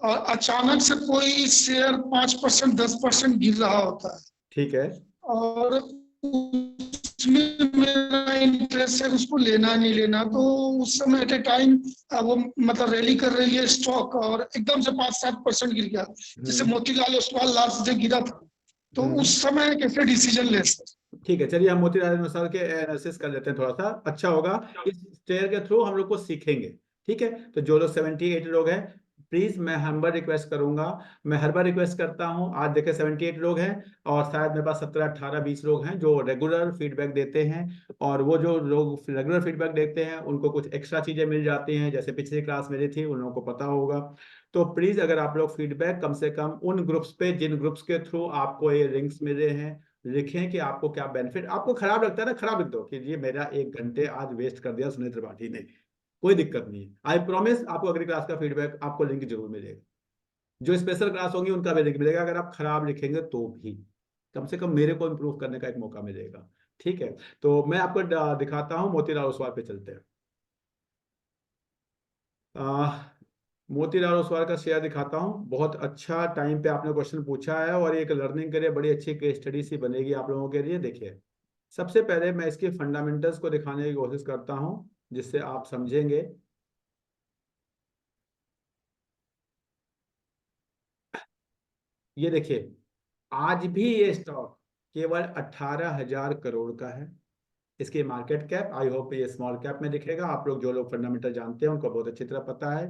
और अचानक से कोई शेयर 5% 10% गिर रहा होता है, ठीक है। और उसमें मेरा इंटरेस्ट है उसको लेना नहीं लेना, तो उस समय एट ए टाइम वो मतलब रैली कर रही है स्टॉक और एकदम से 5-7% गिर गया, जैसे मोतीलाल ओसवाल लास्ट डे गिरा था, तो उस समय कैसे डिसीजन ले सर? ठीक है, चलिए हम मोतीलाल ओसवाल के एनालिसिस कर लेते हैं, थोड़ा सा अच्छा होगा, इस शेयर के थ्रू हम लोग को सीखेंगे। ठीक है। तो जो लोग 78 लोग हैं, प्लीज मैं हर बार रिक्वेस्ट करूंगा, मैं हर बार रिक्वेस्ट करता हूं। आज देखे 78 लोग हैं, और शायद मेरे पास 17 18 20 लोग हैं जो रेगुलर फीडबैक देते हैं, और वो जो लोग रेगुलर फीडबैक देते हैं उनको कुछ एक्स्ट्रा चीजें मिल जाती हैं, जैसे पिछली क्लास मेरी थी, उन लोगों को पता होगा। तो प्लीज अगर आप लोग फीडबैक कम से कम उन ग्रुप्स पे, जिन ग्रुप्स के थ्रू आपको ये लिंक्स मिले हैं, लिखें कि आपको क्या बेनिफिट, आपको खराब लगता है ना, खराब लिख दो कि ये मेरा 1 घंटे आज वेस्ट कर दिया सुनील त्रिपाठी ने, कोई दिक्कत नहीं है। आई प्रॉमिस आपको अगली क्लास का फीडबैक, आपको लिंक जरूर मिलेगा, जो स्पेशल क्लास होंगी उनका भी लिंक मिलेगा, अगर आप खराब लिखेंगे तो भी कम से कम मेरे को इम्प्रूव करने का एक मौका मिलेगा। ठीक है। तो मैं आपको दिखाता हूँ, मोतीलाल ओसवाल पे चलते हैं। मोतीलाल ओसवाल का शेयर दिखाता हूँ। बहुत अच्छा टाइम पे आपने क्वेश्चन पूछा है, और एक लर्निंग के लिए बड़ी अच्छी केस स्टडी सी बनेगी आप लोगों के लिए। देखिए, सबसे पहले मैं इसके फंडामेंटल्स को दिखाने की कोशिश करता हूँ, जिससे आप समझेंगे। ये देखिए, आज भी ये स्टॉक केवल 18,000 करोड़ का है। इसकी मार्केट कैप आई होप ये स्मॉल कैप में दिखेगा। आप लोग जो लोग फंडामेंटल जानते हैं उनको बहुत अच्छी तरह पता है।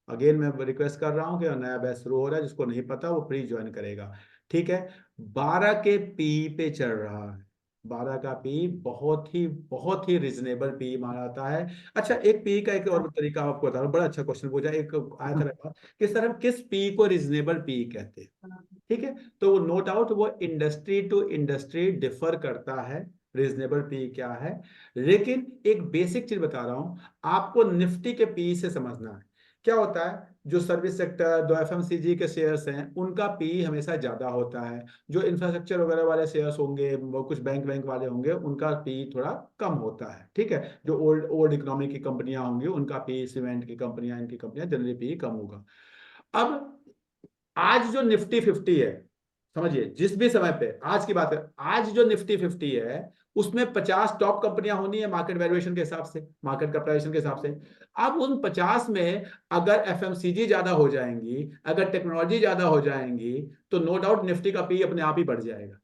अगेन मैं रिक्वेस्ट कर रहा हूँ कि नया बैच शुरू हो रहा है, जिसको नहीं पता वो प्लीज ज्वाइन करेगा, ठीक है। 12 के पी पे चल रहा है, 12 का पी बहुत ही रिजनेबल पी माना जाता है। अच्छा, एक पी का एक और तरीका आपको बता रहा हूँ, बड़ा अच्छा क्वेश्चन पूछा, एक आया था कि सर हम किस पी को रिजनेबल पी कहते हैं, ठीक है। तो नो डाउट वो इंडस्ट्री टू इंडस्ट्री डिफर करता है रीजनेबल पी क्या है, लेकिन एक बेसिक चीज बता रहा हूं आपको, निफ्टी के पी से समझना है। क्या होता है, जो सर्विस सेक्टर, जो एफएमसीजी के शेयर्स हैं, उनका पी हमेशा ज्यादा होता है। जो इंफ्रास्ट्रक्चर वगैरह वाले शेयर्स होंगे, वो कुछ बैंक वाले होंगे, उनका पी थोड़ा कम होता है, ठीक है। जो ओल्ड इकोनॉमी की कंपनियां होंगी उनका पी, सीमेंट की कंपनियां, इनकी कंपनियां जनरली पी कम होगा। अब आज जो निफ्टी 50 है, समझिए जिस भी समय पे आज की बात है, आज जो निफ्टी 50 है उसमें 50 टॉप कंपनियां होनी है मार्केट वैल्यूएशन के हिसाब से, मार्केट कैपिटलाइजेशन के हिसाब से। अब उन 50 में अगर एफएमसीजी ज्यादा हो जाएंगी, अगर टेक्नोलॉजी ज्यादा हो जाएंगी, तो नो डाउट निफ्टी का पी अपने आप ही बढ़ जाएगा।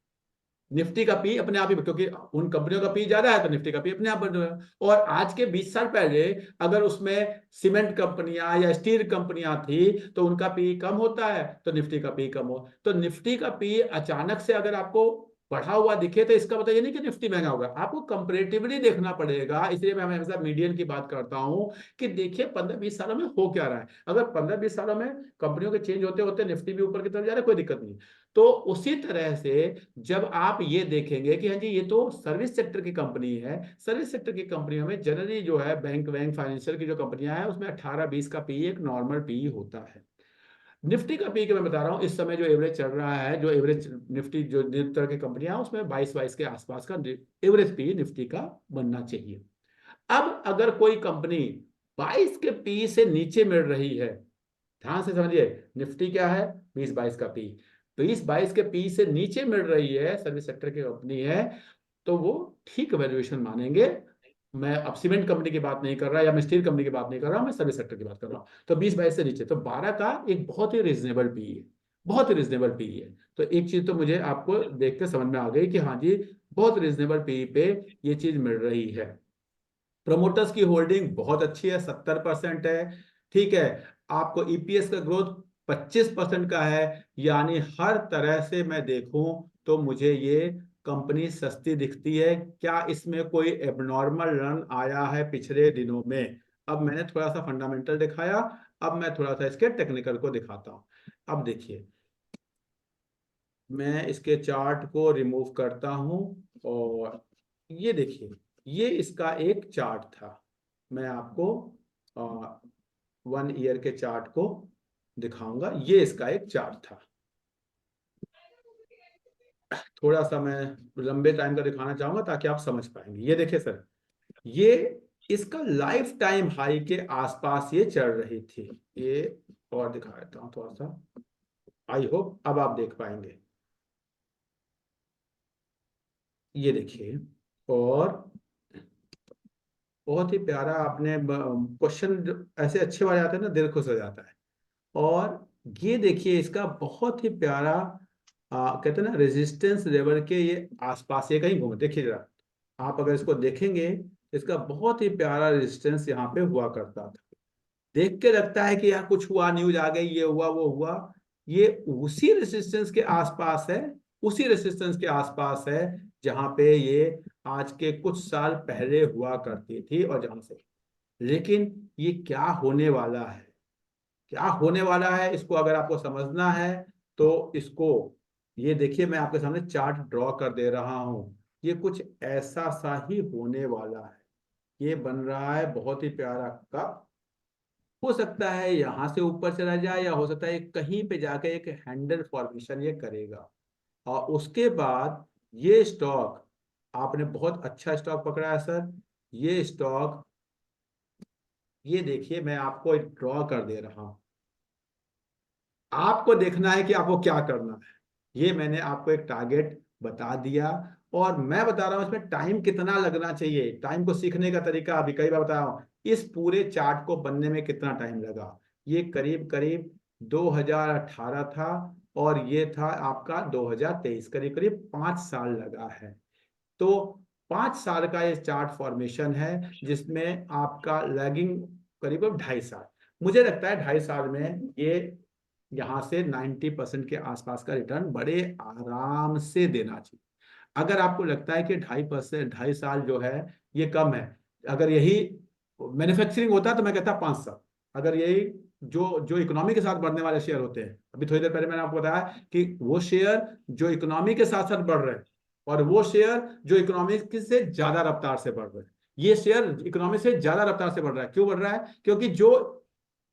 निफ्टी का पी अपने आप ही, क्योंकि उन कंपनियों का पी ज्यादा है तो निफ्टी का पी अपने आप बढ़ जाएगा। और आज के 20 साल पहले अगर उसमें सीमेंट कंपनियां या स्टील कंपनियां थी तो उनका पी कम होता है, तो निफ्टी का पी कम हो। तो निफ्टी का पी अचानक से अगर आपको बढ़ा हुआ दिखे तो इसका मतलब ये नहीं कि निफ्टी महंगा होगा, आपको कंपैरेटिवली देखना पड़ेगा। इसलिए मैं हमेशा मीडियन की बात करता हूं कि देखिए 15-20 सालों में हो क्या रहा है। अगर 15-20 सालों में कंपनियों के चेंज होते होते निफ्टी भी ऊपर की तरफ जा रहा है, कोई दिक्कत नहीं। तो उसी तरह से जब आप ये देखेंगे कि हाँ जी ये तो सर्विस सेक्टर की कंपनी है, सर्विस सेक्टर की कंपनियों में जनरली जो है बैंक फाइनेंशियल की जो कंपनियां हैं उसमें 18-20 का पी एक नॉर्मल पी होता है। निफ्टी का पी के मैं बता रहा हूँ इस समय जो एवरेज चल रहा है, जो एवरेज निफ्टी जो तरह की कंपनियां उसमें 22 के आसपास का एवरेज पी निफ्टी का बनना चाहिए। अब अगर कोई कंपनी 22 के पी से नीचे मिल रही है, ध्यान से समझिए, निफ्टी क्या है 20-22 का पी, 20-22 के पी से नीचे मिल रही है, सर्विस सेक्टर की कंपनी है, तो वो ठीक वैल्यूएशन मानेंगे। मैं अब सीमेंट कंपनी की बात नहीं कर रहा या मैं स्टील कंपनी की बात नहीं कर रहा, मैं सर्विस सेक्टर की बात कर रहा हूँ। तो 20-22 से नीचे तो 12 का एक बहुत ही रिजनेबल पी है, बहुत ही रिजनेबल पी है। तो एक चीज तो मुझे आपको देख के समझ में आ गई कि हाँ जी बहुत रिजनेबल पी पे ये चीज मिल रही है। प्रमोटर्स की होल्डिंग बहुत अच्छी है, 70% है, ठीक है। आपको ईपीएस का ग्रोथ 25% का है, यानी हर तरह से मैं देखूं तो मुझे ये कंपनी सस्ती दिखती है। क्या इसमें कोई एबनॉर्मल रन आया है पिछले दिनों में? अब मैंने थोड़ा सा फंडामेंटल दिखाया, अब मैं थोड़ा सा इसके टेक्निकल को दिखाता हूं। अब देखिए मैं इसके चार्ट को रिमूव करता हूं और ये देखिए ये इसका एक चार्ट था। मैं आपको 1 ईयर के चार्ट को दिखाऊंगा, ये इसका एक चार्ट था। थोड़ा सा मैं लंबे टाइम का दिखाना चाहूंगा ताकि आप समझ पाएंगे। ये देखिए सर, ये इसका लाइफ टाइम हाई के आसपास ये चल रही थी। ये और दिखा देता हूं थोड़ा सा, आई होप अब आप देख पाएंगे। ये देखिए, और बहुत ही प्यारा आपने क्वेश्चन ऐसे अच्छे वाले आते हैं ना, दिल खुश हो जाता है। और ये देखिए इसका बहुत ही प्यारा कहते हैं ना रेजिस्टेंस लेवल के ये आसपास ये कहीं घूमे, देखिए जरा आप अगर इसको देखेंगे, इसका बहुत ही प्यारा रेजिस्टेंस यहाँ पे हुआ करता था। देख के लगता है कि यार कुछ हुआ, न्यूज आ गई, ये हुआ वो हुआ, ये उसी रेजिस्टेंस के आसपास है, उसी रेजिस्टेंस के आसपास है जहां पे ये आज के कुछ साल पहले हुआ करती थी और जहां से। लेकिन ये क्या होने वाला है, क्या होने वाला है, इसको अगर आपको समझना है तो इसको ये देखिए, मैं आपके सामने चार्ट ड्रॉ कर दे रहा हूं। ये कुछ ऐसा सा ही होने वाला है, ये बन रहा है बहुत ही प्यारा कप। हो सकता है यहां से ऊपर चला जाए या हो सकता है कहीं पे जाके एक हैंडल फॉर्मेशन ये करेगा। और उसके बाद ये स्टॉक, आपने बहुत अच्छा स्टॉक पकड़ा है सर। ये स्टॉक, ये देखिए मैं आपको ड्रॉ कर दे रहा हूं, आपको देखना है कि आपको क्या करना है। ये मैंने आपको एक टारगेट बता दिया और मैं बता रहा हूं इसमें टाइम कितना लगना चाहिए। टाइम को सीखने का तरीका अभी कई बार बताया हूं, इस पूरे चार्ट को बनने में कितना टाइम लगा। ये करीब करीब 2018 था और ये था आपका 2023, करीब करीब 5 साल लगा है। तो 5 साल का ये चार्ट फॉर्मेशन है, जिसमें आपका लैगिंग करीब 2.5 साल, मुझे लगता है 2.5 साल में ये यहाँ से 90% के आसपास का रिटर्न बड़े आराम से देना चाहिए। अगर आपको लगता है कि 2.5 साल जो है ये कम है, अगर यही मैन्युफैक्चरिंग होता तो मैं कहता 5 साल। अगर यही जो इकोनॉमी के साथ बढ़ने वाले शेयर होते हैं, अभी थोड़ी देर पहले मैंने आपको बताया कि वो शेयर जो इकोनॉमी के साथ साथ बढ़ रहे हैं और वो शेयर जो इकोनॉमी से ज्यादा रफ्तार से बढ़ रहे हैं, ये शेयर इकोनॉमी से ज्यादा रफ्तार से बढ़ रहा है। क्यों बढ़ रहा है? क्योंकि जो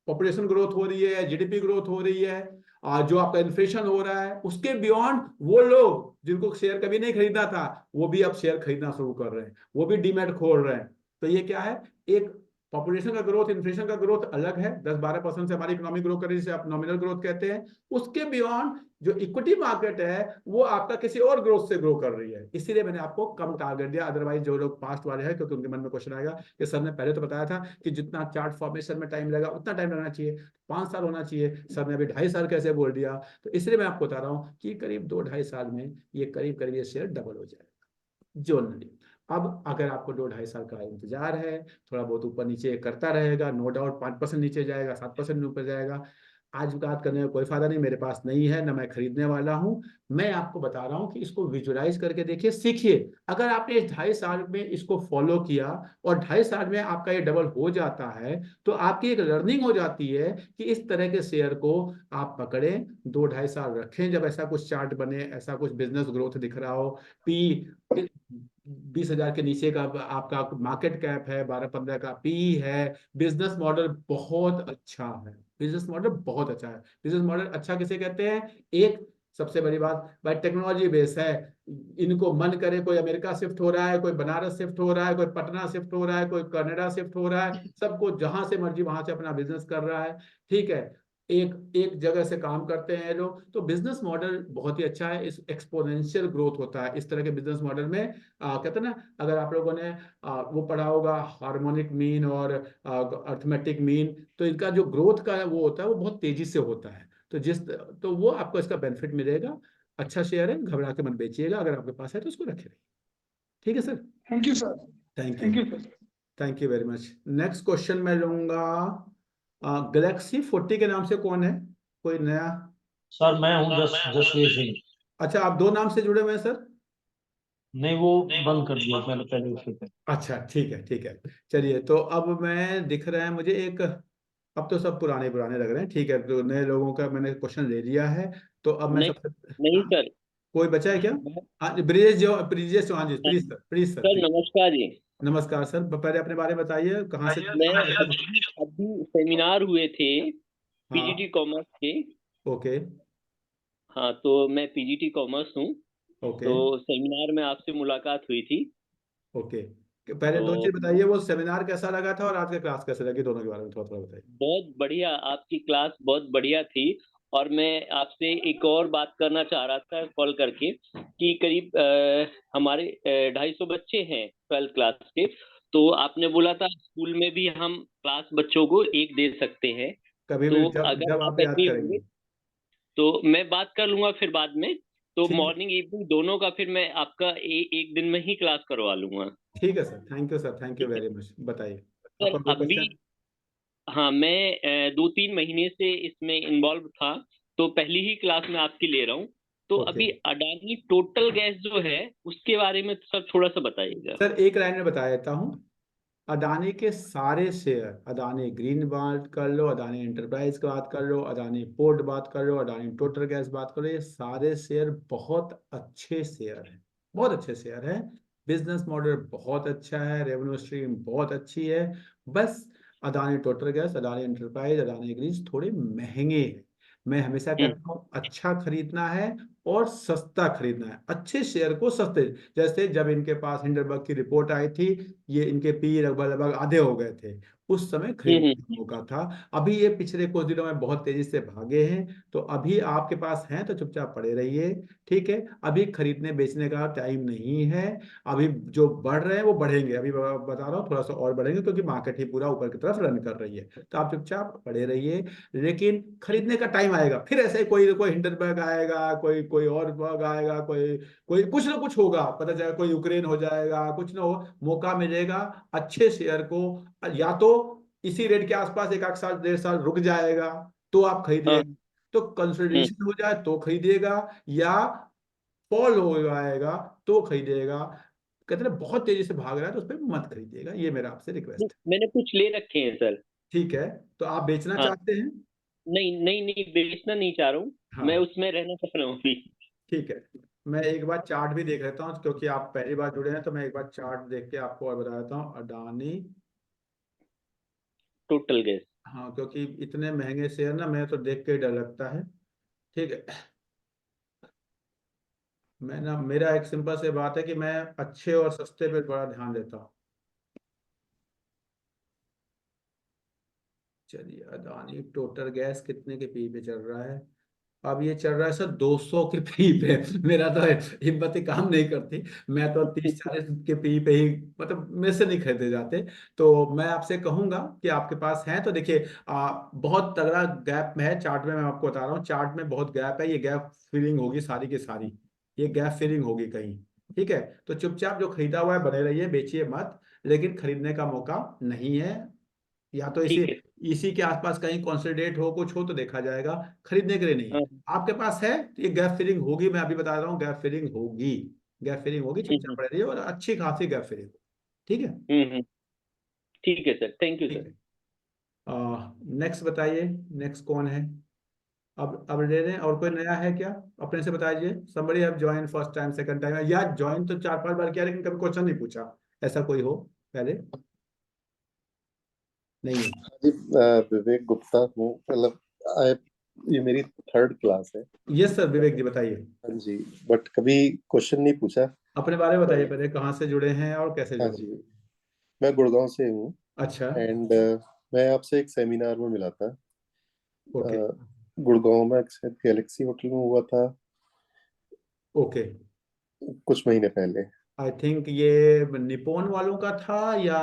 पॉपुलेशन ग्रोथ हो रही है, जीडीपी ग्रोथ हो रही है, जो आपका इन्फ्लेशन हो रहा है, उसके बियॉन्ड वो लोग जिनको शेयर कभी नहीं खरीदना था, वो भी अब शेयर खरीदना शुरू कर रहे हैं, वो भी डीमैट खोल रहे हैं। तो ये क्या है, एक पॉपुलेशन का ग्रोथ, इन्फ्लेशन का ग्रोथ अलग है, 10-12% से हमारी इकोनॉमी ग्रो कर रही है, जिसे आप नॉमिनल ग्रोथ कहते हैं। उसके बियॉन्ड जो इक्विटी मार्केट है वो आपका किसी और ग्रोथ से ग्रो कर रही है, इसीलिए मैंने आपको कम टारगेट दिया। अदरवाइज जो लोग पास्ट वाले हैं, क्योंकि उनके मन में क्वेश्चन आएगा कि सर ने पहले तो बताया था कि जितना चार्ट फॉर्मेशन में टाइम लगा उतना टाइम लगना चाहिए, 5 साल होना चाहिए, सर ने अभी 2.5 साल कैसे बोल दिया? तो इसलिए मैं आपको बता रहा हूँ कि करीब 2-2.5 साल में ये करीब ये शेयर डबल हो जाएगा जनरली। अब अगर आपको 2-2.5 साल का इंतजार है, थोड़ा बहुत ऊपर नीचे करता रहेगा, नो डाउट 5% नीचे जाएगा, 7% ऊपर जाएगा, आज बात करने का कोई फायदा नहीं, मेरे पास नहीं है, ना मैं खरीदने वाला हूं। मैं आपको बता रहा हूं कि इसको विजुअलाइज करके देखिए, सीखिए। अगर आपने इस 2.5 साल में इसको फॉलो किया और 2.5 साल में आपका ये डबल हो जाता है, तो आपकी एक लर्निंग हो जाती है कि इस तरह के शेयर को आप पकड़ें, 2-2.5 साल रखें। जब ऐसा कुछ चार्ट बने, ऐसा कुछ बिजनेस ग्रोथ दिख रहा हो, पी 20,000 के नीचे का आपका मार्केट कैप है, 12-15 का पी है, बिजनेस मॉडल बहुत अच्छा है, बिजनेस मॉडल बहुत अच्छा है। बिजनेस मॉडल अच्छा किसे कहते हैं? एक सबसे बड़ी बात, भाई टेक्नोलॉजी बेस है, इनको मन करे कोई अमेरिका शिफ्ट हो रहा है, कोई बनारस शिफ्ट हो रहा है, कोई पटना शिफ्ट हो रहा है, कोई कनाडा शिफ्ट हो रहा है, सबको जहां से मर्जी वहां से अपना बिजनेस कर रहा है, ठीक है, एक जगह से काम करते हैं लोग। तो बिजनेस मॉडल बहुत ही अच्छा है, इस एक्सपोनेंशियल ग्रोथ होता है इस तरह के बिजनेस मॉडल में। कहते हैं ना, अगर आप लोगों ने वो पढ़ा होगा हार्मोनिक मीन और अर्थमेटिक मीन, तो इनका जो ग्रोथ का वो होता है वो बहुत तेजी से होता है। तो वो आपको इसका बेनिफिट मिलेगा। अच्छा शेयर है, घबरा के मत बेचिएगा, अगर आपके पास है तो उसको रखे रहिए। ठीक है sir, thank you sir. Thank thank you, you sir. Thank you very much. Next question मैं लूंगा, गैलेक्सी 40 के नाम से कौन है? कोई नया? सर मैं हूँ जसवीर सिंह। अच्छा, आप 2 नाम से जुड़े हुए हैं सर? नहीं, वो बंद कर दिया मैंने पहले उसे पे। अच्छा, ठीक है, ठीक है। चलिए, तो अब मैं दिख रहा है मुझे एक, अब तो सब पुराने पुराने लग रहे हैं, ठीक है, तो नए लोगों का मैंने क्वेश्चन ले लिया है। तो अब मैं नहीं सबसे, नहीं हाँ, सर। कोई बचा है क्या? हाँ, Brijesh Chauhan ji, please sir, please sir, sir please. नमस्कार जी। नमस्कार सर, पहले अपने बारे में बताइए, कहाँ से? मैं अभी सेमिनार हुए थे हाँ, पीजीटी कॉमर्स के। ओके, हाँ, तो मैं पीजीटी कॉमर्स हूँ। ओके, तो सेमिनार में आपसे मुलाकात हुई थी। ओके। पहले 2 चीज तो बताइए, वो सेमिनार कैसा लगा था और आज का क्लास कैसे लगी, दोनों के बारे में थोड़ा थोड़ा बताइए। बहुत बढ़िया, आपकी क्लास बहुत बढ़िया थी। और मैं आपसे एक और बात करना चाह रहा था कॉल करके कि करीब हमारे 250 बच्चे हैं 12th क्लास के। तो आपने बोला था स्कूल में भी हम क्लास बच्चों को एक दे सकते हैं। कभी तो भी, जब अगर जब आप आप याद एग्री करेंगे। होंगे तो मैं बात कर लूंगा फिर बाद में। तो ठीक है, मॉर्निंग इवनिंग दोनों का फिर मैं आपका एक दिन में ही क्लास करवा लूंगा। ठीक है sir, thank you sir, thank you ठीक है वेरी मच। बताइए सर। आपका कोई अभी क्वेश्चन? हाँ, मैं 2-3 महीने से इसमें इन्वॉल्व था, तो पहली ही क्लास में आपकी ले रहा हूँ। तो ओके अभी अडानी टोटल गैस जो है उसके बारे में सर थोड़ा सा बताइएगा। सर, एक लाइन में बता देता हूँ। अडानी के सारे शेयर, अडानी ग्रीन बात कर लो, अडानी एंटरप्राइज की बात कर लो, अडानी पोर्ट बात कर लो, अडानी टोटल गैस बात कर लो, ये सारे शेयर बहुत अच्छे शेयर हैं, बहुत अच्छे शेयर हैं। बिजनेस मॉडल बहुत अच्छा है, रेवेन्यू स्ट्रीम बहुत अच्छी है। बस Adani total gas, Adani enterprise, Adani green थोड़े महंगे हैं। मैं हमेशा कहता हूँ अच्छा खरीदना है और सस्ता खरीदना है, अच्छे शेयर को सस्ते। जैसे जब इनके पास हिंडनबर्ग की रिपोर्ट आई थी, ये इनके पी लगभग लगभग आधे हो गए थे, उस समय खरीदने का मौका था। अभी ये पिछले कुछ दिनों में बहुत तेजी से भागे हैं, तो अभी आपके पास हैं तो चुपचाप पड़े रहिए, ठीक है। अभी खरीदने बेचने का टाइम नहीं है। अभी जो बढ़ रहे हैं वो बढ़ेंगे, अभी बता रहा हूँ थोड़ा सा और बढ़ेंगे, क्योंकि मार्केट ही पूरा ऊपर की तरफ रन कर रही है। तो आप चुपचाप पड़े रहिए, लेकिन खरीदने का टाइम आएगा, फिर ऐसे कोई कोई हिंडनबर्ग आएगा, कोई कोई और बग आएगा, कोई कोई कुछ ना कुछ होगा, पता चलेगा कोई यूक्रेन हो जाएगा, कुछ ना हो, मौका मिलेगा अच्छे शेयर को, या तो इसी रेट के आसपास एक आध साल 1.5 साल रुक जाएगा तो आप खरीदिएगा, तो कंसोलिडेशन हो जाए तो खरीदिएगा, या फॉल हो जाएगा तो खरीदिएगा। कहते हैं बहुत तेजी से भाग रहा है तो उस पर मत खरीदिएगा, ये मेरा आपसे रिक्वेस्ट है। मैंने कुछ ले रखे हैं सर। ठीक है, तो आप बेचना हाँ। चाहते हैं? नहीं बेचना नहीं चाह रहा हूँ। हाँ। मैं उसमें रहना चाह रहा हूँ अभी। ठीक है, मैं एक बार चार्ट भी देख लेता हूँ, क्योंकि आप पहली बार जुड़े हैं, तो मैं एक बार चार्ट देख के आपको और बता देता हूँ। Adani total gas. हाँ, क्योंकि इतने महंगे शेयर ना, मैं तो देख के ही डर लगता है। ठीक है, मैं ना, मेरा एक सिंपल से बात है कि मैं अच्छे और सस्ते पे बड़ा ध्यान देता हूँ। चलिए, अदानी टोटल गैस कितने के पी पे चल रहा है? अब ये चल रहा है सर 200 के पी पे। मेरा तो हिम्मत ही काम नहीं करती, मैं तो 30-40 के पी पे ही, मतलब मेरे से नहीं खरीदे जाते। तो मैं आपसे कहूंगा कि आपके पास है तो देखिए, बहुत तगड़ा गैप में है चार्ट में, मैं आपको बता रहा हूँ, चार्ट में बहुत गैप है, ये गैप फिलिंग होगी सारी की सारी, ये गैप फिलिंग होगी कहीं। ठीक है, तो चुपचाप जो खरीदा हुआ है बने रहिए, बेचिए मत, लेकिन खरीदने का मौका नहीं है। या तो इसी ठीक है। इसी के आसपास कहीं कंसोलिडेट हो, कुछ हो तो देखा जाएगा, खरीदने के लिए नहीं है। हाँ। आपके पास है तो ये गैप फिलिंग होगी, मैं अभी बता रहा हूँ, गैप फिलिंग होगी, गैप फिलिंग होगी, चुपचाप पड़े रहिए, और अच्छी खासी गैप फिलिंग हो। ठीक है। ठीक है सर, थैंक यू ठीक सर। है, नेक्स्ट बताइए, नेक्स्ट कौन है? अब ले रहे हैं, और कोई नया है क्या? अपने से बताइए। somebody have joined first time, second time, या ज्वाइन तो 4-5 बार किया लेकिन कभी क्वेश्चन नहीं पूछा, ऐसा कोई हो पहले? नहीं है? जी, विवेक गुप्ता हूँ, मतलब ये मेरी 3rd क्लास है। यस सर, विवेक जी बताइए। हाँ जी, बट कभी क्वेश्चन नहीं पूछा। अपने बारे में बताइए पहले, कहाँ से जुड़े हैं और कैसे हाँ जुड़े? जी, मैं गुड़गांव से हूँ। अच्छा। एंड मैं आपसे एक सेमिनार में मिला था। ओके। गुड़गांव में गैलेक्सी होटल में हुआ था। ओके, कुछ महीने पहले। आई थिंक ये निपॉन वालों का था या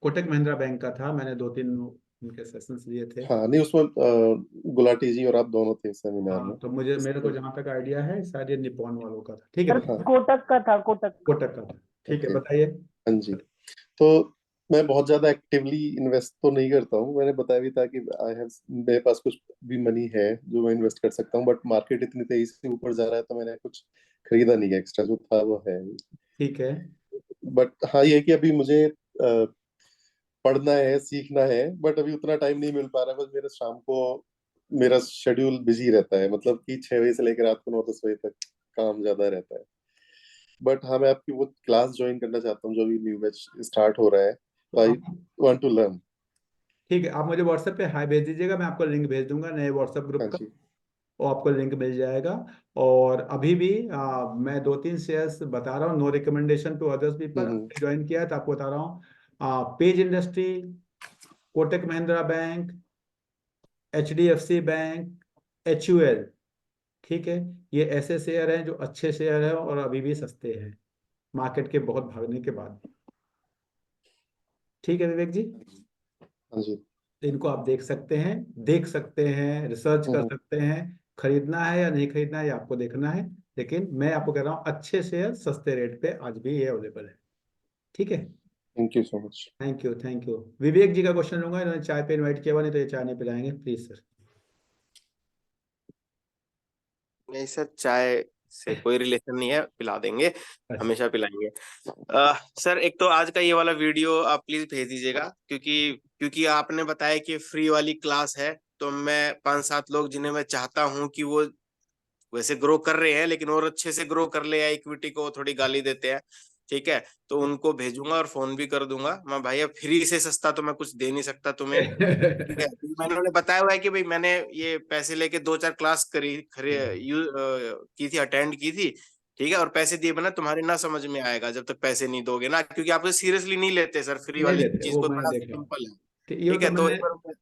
कोटक महिंद्रा बैंक का था, मैंने 2-3 उनके सेशंस लिए थे। हाँ नहीं, उसमें गुलाटी जी और आप दोनों थे सेमिनार में। हाँ, तो मेरे को जहाँ तक आइडिया है शायद ये निपॉन वालों का था। ठीक है, सर कोटक का था, कोटक कोटक का था। ठीक है, ओके। बताइए। हाँ जी, तो मैं बहुत ज्यादा एक्टिवली इन्वेस्ट तो नहीं करता हूँ। मैंने बताया भी था कि मेरे पास कुछ भी मनी है जो मैं इन्वेस्ट कर सकता हूँ, बट मार्केट इतनी तेजी से ऊपर जा रहा है तो मैंने कुछ खरीदा नहीं है, एक्स्ट्रा जो था वो है। ठीक है। बट हाँ, ये है कि अभी मुझे पढ़ना है, सीखना है, बट अभी उतना टाइम नहीं मिल पा रहा। बस मेरा शाम को मेरा शेड्यूल बिजी रहता है, मतलब कि 6 बजे से लेकर रात को 9-10 बजे तक काम ज्यादा रहता है। बट हाँ, मैं आपकी वो क्लास ज्वाइन करना चाहता हूँ जो अभी न्यू बैच स्टार्ट हो रहा है, तो आई वांट टू लर्न। ठीक है, आप मुझे व्हाट्सएप पे हाई भेज दीजिएगा, मैं आपको लिंक भेज दूंगा नए व्हाट्सएप ग्रुप हाँ का, जी। और आपको लिंक मिल जाएगा। और अभी भी मैं 2-3 शेयर्स बता रहा हूँ, no recommendation to others people, join किया है तो आपको बता रहा हूँ। Page industry, Kotak Mahindra bank, HDFC bank, HUL, ठीक है, ये ऐसे शेयर हैं जो अच्छे शेयर हैं और अभी भी सस्ते हैं मार्केट के बहुत भागने के बाद। ठीक है विवेक जी, हाँ जी। इनको आप देख सकते हैं, रिसर्च कर सकते हैं, खरीदना है या नहीं खरीदना है ये आपको देखना है, लेकिन मैं आपको कह रहा हूँ अच्छे शेयर सस्ते रेट पे आज भी ये अवेलेबल है। ठीक है, thank you so much. Thank you. Vivek ji का क्वेश्चन लूंगा, इन्होंने चाय पे इनवाइट किया हुआ, नहीं तो ये चाय नहीं पिलाएंगे, प्लीज सर। नहीं सर, चाय से कोई रिलेशन नहीं है, पिला देंगे, हमेशा पिलाएंगे। सर एक तो आज का ये वाला वीडियो आप प्लीज भेज दीजिएगा, क्योंकि आपने बताया कि फ्री वाली क्लास है, तो मैं 5-7 लोग जिन्हें मैं चाहता हूं कि वो वैसे ग्रो कर रहे हैं लेकिन और अच्छे से ग्रो कर ले, या इक्विटी को थोड़ी गाली देते हैं, ठीक है, तो उनको भेजूंगा और फोन भी कर दूंगा। मैं भाई अब फ्री से सस्ता तो मैं कुछ दे नहीं सकता तुम्हें, ठीक है। मैंने बताया हुआ है कि भाई मैंने ये पैसे लेके 2-4 क्लास की थी, अटेंड की थी, ठीक है, और पैसे दिए बिना तुम्हारे ना समझ में आएगा जब तक पैसे नहीं दोगे ना, क्योंकि आप सीरियसली नहीं लेते सर, फ्री नहीं वाली लेते, चीज वो को मैंने बड़ा देखा। सिंपल है। कि ये ठीक है, तो तो मैंने एक बार मैं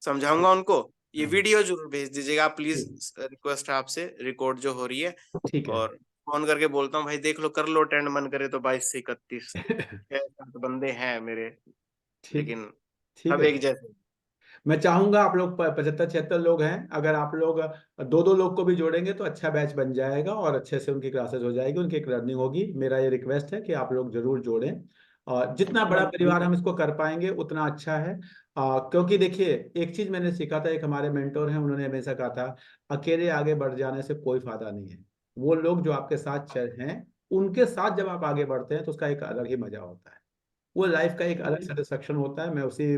समझाऊंगा उनको। ये वीडियो जरूर भेज दीजिएगा प्लीज, रिक्वेस्ट है आपसे, रिकॉर्ड जो हो रही है। ठीक है। और फोन करके बोलता हूँ भाई देख लो, कर लो अटेंड, मन करे तो 22 से 31 6-7 बंदे हैं मेरे, ठीक लेकिन ठीक सब है। एक जैसे। मैं चाहूंगा आप लोग 75-76 लोग हैं, अगर आप लोग 2-2 लोग को भी जोड़ेंगे तो अच्छा बैच बन जाएगा और अच्छे से उनकी क्लासेस हो जाएगी, उनकी एक लर्निंग होगी। मेरा ये रिक्वेस्ट है कि आप लोग जरूर जोड़ें, और जितना बड़ा परिवार हम इसको कर पाएंगे उतना अच्छा है। क्योंकि देखिए, एक चीज मैंने सीखा था, एक हमारे मेंटोर हैं, उन्होंने हमेशा कहा था, अकेले आगे बढ़ जाने से कोई फायदा नहीं है। वो लोग जो आपके साथ चल हैं, उनके साथ जब आप आगे बढ़ते हैं तो उसका एक अलग ही मजा होता है। वो लाइफ का एक अलग सेटिस्फेक्शन होता है। मैं उसी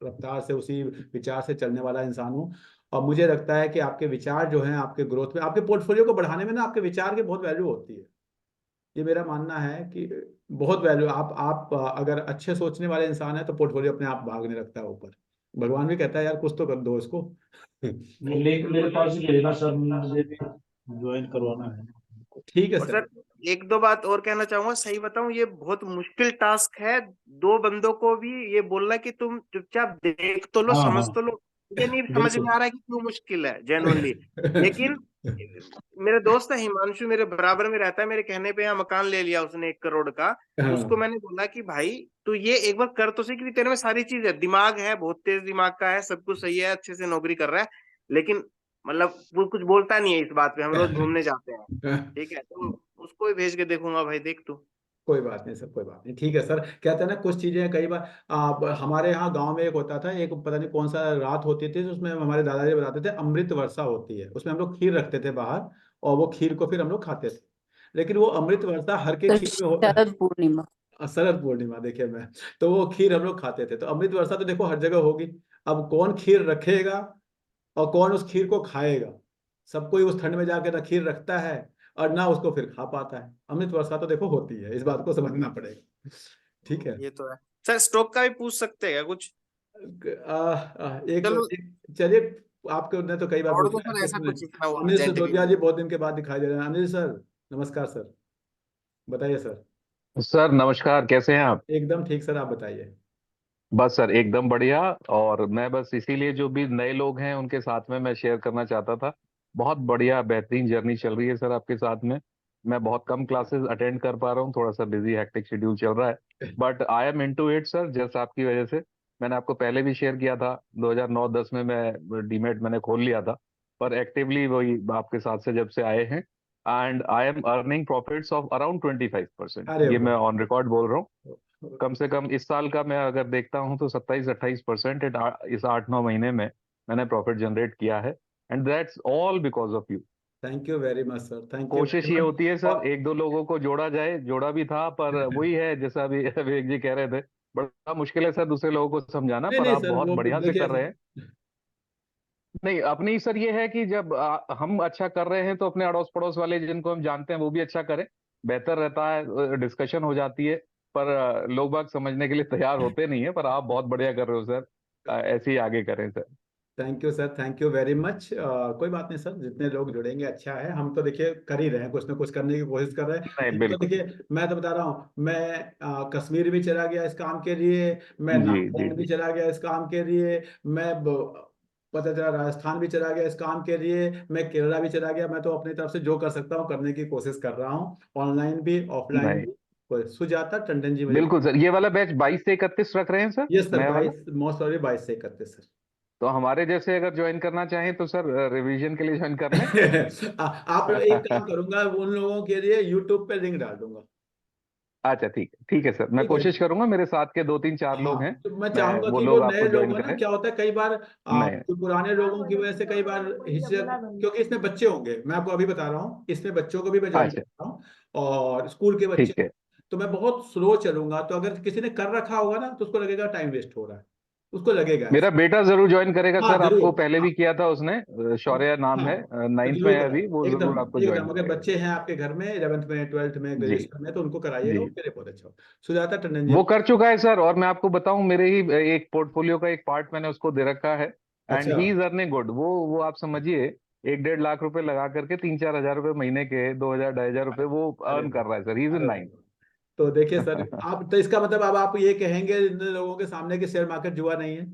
रफ्तार से, उसी विचार से चलने वाला इंसान हूँ। और मुझे लगता है कि आपके विचार जो हैं, आपके ग्रोथ में, आपके पोर्टफोलियो को बढ़ाने में ना, आपके विचार की बहुत वैल्यू होती है। ये मेरा मानना है कि बहुत वैल्यू, आप अगर अच्छे सोचने वाले इंसान है तो पोर्टफोलियो अपने आप भागने लगता है ऊपर। भगवान भी कहता है यार कुछ तो कर दो इसको। लिंक मेरे पास ही भेजना सर, मुझे भी ज्वाइन करवाना है। ठीक है और सर। सर एक दो बात और कहना चाहूंगा, सही बताऊं ये बहुत मुश्किल टास्क है, 2 बंदों को भी ये बोलना कि तुम चुपचाप देख तो लो, हाँ समझ हाँ तो लो। मुझे नहीं समझ में बिल्कुल। आ रहा है कि क्यों मुश्किल है जेन्युइनली। लेकिन मेरे दोस्त है हिमांशु, मेरे बराबर में रहता है, मेरे कहने पे यहाँ मकान ले लिया उसने 1 करोड़ का। उसको हाँ मैंने बोला कि भाई तू ये एक बार कर तो सही, क्योंकि तेरे में सारी चीज है, दिमाग है, बहुत तेज दिमाग का है, सब कुछ सही है, अच्छे से नौकरी कर रहा है, लेकिन मतलब वो कुछ बोलता नहीं है इस बात पे। हम रोज घूमने जाते हैं, ठीक है, तो उसको ही भेज के देखूंगा भाई, देख तू। कोई बात नहीं सर, कोई बात नहीं, ठीक है सर। कहते हैं ना, कुछ चीजें कई बार हमारे यहाँ गांव में एक होता था, एक पता नहीं कौन सा रात होती थी, उसमें हमारे दादाजी बताते थे, अमृत वर्षा होती है, उसमें हम लोग खीर रखते थे बाहर, और वो खीर को फिर हम लोग खाते थे। लेकिन वो अमृत वर्षा हर के खीर में शरद पूर्णिमा। शरद पूर्णिमा, देखिए मैं, तो वो खीर हम लोग खाते थे। तो अमृत वर्षा तो देखो हर जगह होगी, अब कौन खीर रखेगा और कौन उस खीर को खाएगा? सब कोई उस ठंड में जाके ना खीर रखता है और ना उसको फिर खा पाता है। अमृत वर्षा तो देखो होती है, इस बात को समझना पड़ेगा। ठीक है। ये तो है सर। स्टॉक का भी पूछ सकते हैं क्या कुछ? चलो चलिए, आपके ने तो कई बार छोड़ दो पूछा है, सर, ऐसा कुछ इतना वो अनिल अर्जेंट भी सिसोदिया नहीं। जी बहुत दिन के बाद दिखाई दे रहे हैं। अनिल सर, नमस्कार सर, बताइए सर। सर नमस्कार, कैसे हैं आप? एकदम ठीक सर, आप बताइए। बस सर एकदम बढ़िया। और मैं बस इसीलिए जो भी नए लोग हैं उनके साथ में मैं शेयर करना चाहता था। बहुत बढ़िया बेहतरीन जर्नी चल रही है सर आपके साथ में। मैं बहुत कम क्लासेस अटेंड कर पा रहा हूँ, थोड़ा सा बिजी हेक्टिक शेड्यूल चल रहा है, but I am into it sir, just आपकी वजह से। मैंने आपको पहले भी शेयर किया था, 2009-10 में मैं डीमेट मैंने खोल लिया था, पर एक्टिवली वही आपके साथ से जब से आए हैं, and I am earning profits of around 25%। अरे ये वाह। मैं ऑन रिकॉर्ड बोल रहा हूँ। कम से कम इस साल का मैं अगर देखता हूं तो 27-28% इस 8-9 महीने में मैंने प्रॉफिट जनरेट किया है, and that's all because of you. Thank you very much sir, thank you कोशिश वेरी ये मच। होती है सर, और 1-2 लोगों को जोड़ा जाए, जोड़ा भी था, पर वही है जैसा अभी विवेक जी कह रहे थे, बड़ा मुश्किल है सर दूसरे लोगों को समझाना, नहीं पर नहीं आप सर, बहुत वो बढ़िया से देखिए, कर रहे हैं। नहीं, अपनी सर ये है कि जब हम अच्छा कर रहे हैं तो अपने अड़ोस पड़ोस वाले जिनको हम जानते हैं वो भी अच्छा करें, बेहतर रहता है, डिस्कशन हो जाती है। पर लोग बाग समझने के लिए तैयार होते नहीं है, पर आप बहुत बढ़िया कर रहे हो सर। ऐसे ही आगे करें sir. Thank you sir, thank you very much. कोई बात नहीं सर, जितने लोग जुड़ेंगे अच्छा है। हम तो देखिए कर ही रहे हैं, कुछ ना कुछ करने की कोशिश कर रहे हैं। नहीं, तो बिल्कुल। देखिए, मैं तो बता रहा हूँ, मैं कश्मीर भी चला गया इस काम के लिए, मैं जी जी नागालैंड भी जी। चला गया इस काम के लिए, मैं पता चला राजस्थान भी चला गया इस काम के लिए, मैं केरला भी चला गया। मैं तो अपनी तरफ से जो कर सकता हूँ करने की कोशिश कर रहा हूँ, ऑनलाइन भी ऑफलाइन नहीं, भी। सुजाता टंडन जी मुझे। बिल्कुल सर, ये वाला बैच 22 से 31 रख रहे हैं सर, यस सर, नया वाला। 22, मोस्ट प्रॉब्ली 22 से 31 सर। तो हमारे जैसे अगर ज्वाइन करना चाहें तो सर रिवीजन के लिए ज्वाइन कर लें। आप एक काम करूंगा, उन लोगों के लिए यूट्यूब पे लिंक डाल दूंगा। अच्छा ठीक है सर, मैं ठीक है। कोशिश करूंगा, मेरे साथ के 2-3-4 लोग हैं, हाँ, तो मैं मैं चाहूंगा वो कि जो लोग नए आपको लोग ज्वाइन हैं ना, करें। क्या होता है कई बार नहीं, जो पुराने लोगों की वजह से कई बार हिचक, क्योंकि इसमें बच्चे होंगे, मैं आपको अभी बता रहा हूँ, इसमें बच्चों को भी मैं ज्वाइन अच्छा करता हूँ, और स्कूल के बच्चे। ठीक है। तो मैं बहुत स्लो चलूंगा, तो अगर किसी ने कर रखा होगा ना तो उसको लगेगा टाइम वेस्ट हो रहा है, उसको लगेगा मेरा ऐसा। बेटा जरूर ज्वाइन करेगा हाँ सर, आपको जरूर। पहले हाँ भी किया था उसने, शौर्य नाम है, हाँ, तो 9th में जरूर है अभी, कराइए, वो जरूर आपको एकदम ज्वाइन एकदम। अगर करेगा। बच्चे हैं आपके घर में 11th में, 12th में, जी ग्रेजुएशन में, तो उनको कराइएगा, जी। उसके लिए बहुत अच्छा हो। सुजाता टंडन जी। वो कर चुका है सर, और मैं आपको बताऊं, मेरे ही एक पोर्टफोलियो का एक पार्ट मैंने उसको दे रखा है, एंड अच्छा। He is earning good. वो आप समझिए, 1-1.5 लाख रुपए लगा करके 3-4 हजार रुपए महीने के, 2,000-2,500 रुपए वो अरे अर्न कर वाह, रहा है सर, ही इज इन अरे 9th। वाह। तो देखिए सर, आप तो इसका मतलब अब आप ये कहेंगे इन लोगों के सामने कि शेयर मार्केट जुआ नहीं है?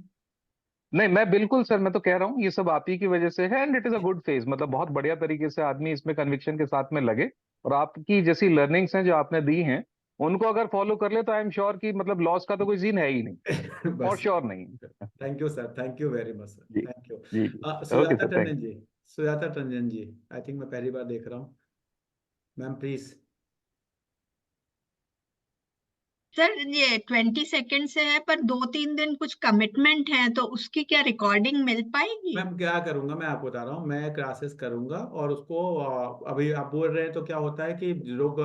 नहीं, मैं बिल्कुल सर, मैं तो कह रहा हूँ ये सब आप ही की वजह से है, and it is a good phase, मतलब बहुत बढ़िया तरीके से आदमी इसमें कन्विक्शन के साथ में लगे, और आपकी जैसी लर्निंग्स हैं जो आपने दी हैं उनको अगर फॉलो कर ले तो आई एम श्योर कि मतलब लॉस का तो कोई सीन है ही नहीं, और बस, श्योर नहीं। Thank you sir, thank you very much sir, जी थैंक यू। जी। Okay Sujata sir, thank Tandon ji, Sujata Tandon ji, I think मैं पहली बार देख रहा हूँ। Ma'am please. सर ये 20 सेकंड से है, पर 2-3 दिन कुछ कमिटमेंट है, तो उसकी क्या रिकॉर्डिंग मिल पाएगी? मैम क्या करूंगा, मैं आपको बता रहा हूँ, मैं क्लासेस करूंगा और उसको अभी आप बोल रहे हैं तो क्या होता है कि लोग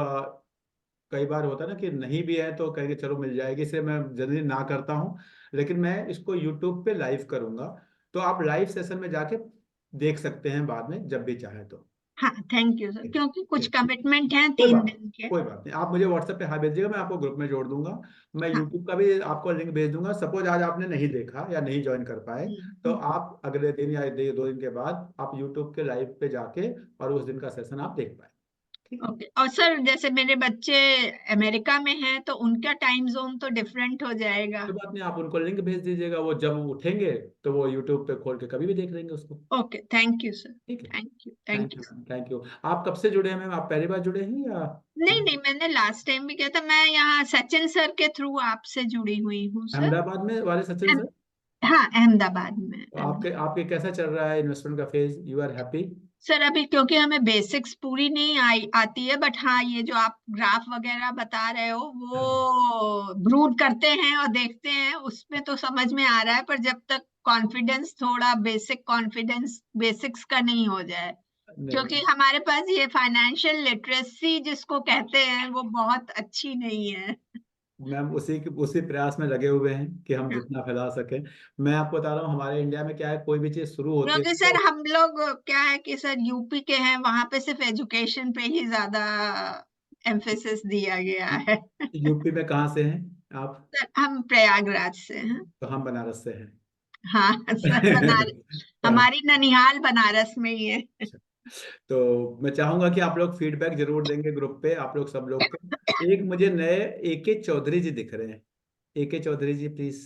कई बार होता है ना कि नहीं भी है तो कहेंगे चलो मिल जाएगी, इसलिए मैं जल्दी ना करता हूँ, लेकिन मैं इसको यूट्यूब पे लाइव करूंगा, तो आप लाइव सेशन में जाके देख सकते हैं बाद में जब भी चाहे तो। हाँ, थैंक यू सर, क्योंकि कुछ ठीक। कमिटमेंट हैं कोई 3 बात दिन के। कोई बात नहीं, आप मुझे व्हाट्सएप पे हाई भेजिएगा, मैं आपको ग्रुप में जोड़ दूंगा। मैं यूट्यूब का भी आपको लिंक भेज दूंगा। सपोज आज आपने नहीं देखा या नहीं ज्वाइन कर पाए, तो आप अगले दिन या 2 दिन के बाद आप यूट्यूब के लाइव पे जाके और उस दिन का सेशन आप देख पाए। ओके। और सर जैसे मेरे बच्चे अमेरिका में हैं, तो उनका टाइम जोन तो डिफरेंट हो जाएगा। कोई बात नहीं, आप उनको लिंक भेज दीजिएगा, वो जब उठेंगे तो वो यूट्यूब पे खोल के कभी भी देख लेंगे उसको। ओके, थैंक यू सर, ठीक है, thank you, thank thank you you. Ma'am, thank you. आप कब से जुड़े हैं मैम? आप पहली बार जुड़े हैं या? नहीं नहीं, मैंने लास्ट टाइम भी किया था। मैं यहाँ सचिन सर के थ्रू आपसे जुड़ी हुई हूँ सर। अहमदाबाद में वाले सचिन सर? हाँ, अहमदाबाद में। तो आपके आपके कैसा चल रहा है इन्वेस्टमेंट का phase? You are happy? Sir अभी क्योंकि हमें बेसिक्स पूरी नहीं आती है, बट हाँ ये जो आप ग्राफ वगैरह बता रहे हो वो ब्रूड करते हैं और देखते हैं, उसमें तो समझ में आ रहा है, पर जब तक कॉन्फिडेंस, थोड़ा बेसिक कॉन्फिडेंस बेसिक्स का नहीं हो जाए, क्योंकि हमारे पास ये फाइनेंशियल लिटरेसी जिसको कहते हैं वो बहुत अच्छी नहीं है। मैम उसी प्रयास में लगे हुए हैं कि हम जितना फैला सकें। मैं आपको बता रहा हूँ, हमारे इंडिया में क्या है, कोई भी चीज शुरू होती है क्योंकि सर हम लोग क्या है कि सर यूपी के हैं, वहां पे सिर्फ एजुकेशन पे ही ज्यादा एम्फेसिस दिया गया है। यूपी में कहाँ से हैं आप? सर हम प्रयागराज से हैं। तो हम बनारस से हैं। हाँ सर, बनारस हमारी ननिहाल बनारस में ही है। तो मैं चाहूंगा कि आप लोग फीडबैक जरूर देंगे ग्रुप पे, आप लोग सब लोग के। एक मुझे नए AK चौधरी जी दिख रहे हैं। AK चौधरी जी प्लीज,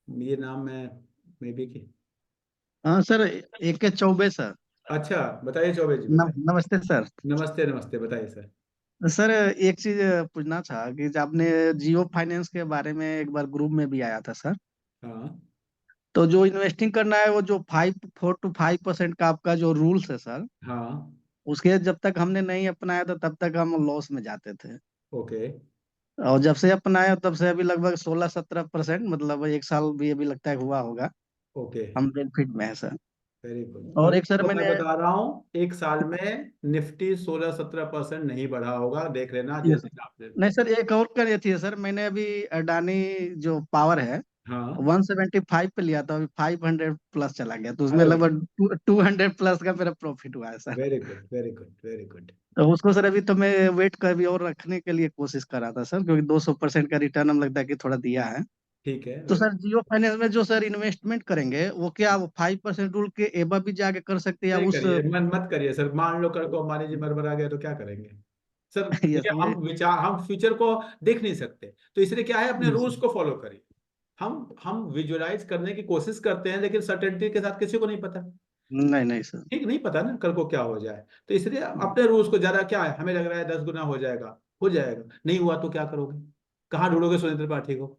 ये नाम मैं मे बी की। हाँ सर, AK चौबे सर। अच्छा, बताइए चौबे जी, बताइए। नमस्ते सर। नमस्ते नमस्ते, बताइए सर। सर एक चीज पूछना था कि जब आपने जियो फाइनेंस के बारे में एक बार ग्रुप में भी आया था सर, हाँ तो जो इन्वेस्टिंग करना है वो जो 4 to 5% का आपका जो रूल्स है सर, हाँ। उसके जब तक हमने नहीं अपनाया था तब तक हम लॉस में जाते थे, ओके। और जब से अपनाया तब से अभी लगभग 16-17%, मतलब 1 साल भी अभी लगता है हुआ होगा, ओके, हम बेनिफिट में है सर। Very good. और और एक सर तो मैं मैंने, बता रहा हूँ, एक साल में निफ्टी 16-17% नहीं बढ़ा होगा, देख लेना ये जिस हिसाब से। नहीं सर, एक और कर थी सर, मैंने अभी अडानी जो पावर है हाँ 175 पे लिया था, अभी 500 प्लस चला गया, तो उसमें अरे लगभग 200 प्लस का मेरा प्रॉफिट हुआ है sir. Very good, very good, very good. तो उसको सर अभी तो मैं वेट कर भी और रखने के लिए कोशिश कर रहा था सर, क्योंकि 200% का रिटर्न हम लगता है कि थोड़ा दिया है। ठीक है, तो वेरी। सर जियो फाइनेंस में जो सर इन्वेस्टमेंट करेंगे वो क्या वो 5% रूल के एबव भी जाके कर सकते हैं या नहीं उस करिए, मन मत करिए सर। मान लो कल को अंबानी जी मरमरा गए तो क्या करेंगे सर? ये देखिए, समझे? हम फ्यूचर को देख नहीं सकते, तो इसलिए क्या है, अपने ये रूल्स सर। को फॉलो करिए। हम विजुअलाइज करने की कोशिश करते हैं, लेकिन सर्टेनिटी के साथ किसी को नहीं पता। नहीं नहीं सर। ठीक, नहीं पता ना कल को क्या हो जाए, तो इसलिए अपने रूल्स को, ज्यादा क्या है, हमें लग रहा है 10 गुना हो जाएगा, हो जाएगा, नहीं हुआ तो क्या करोगे? कहाँ ढूंढोगे सुरेंद्र पाठी को?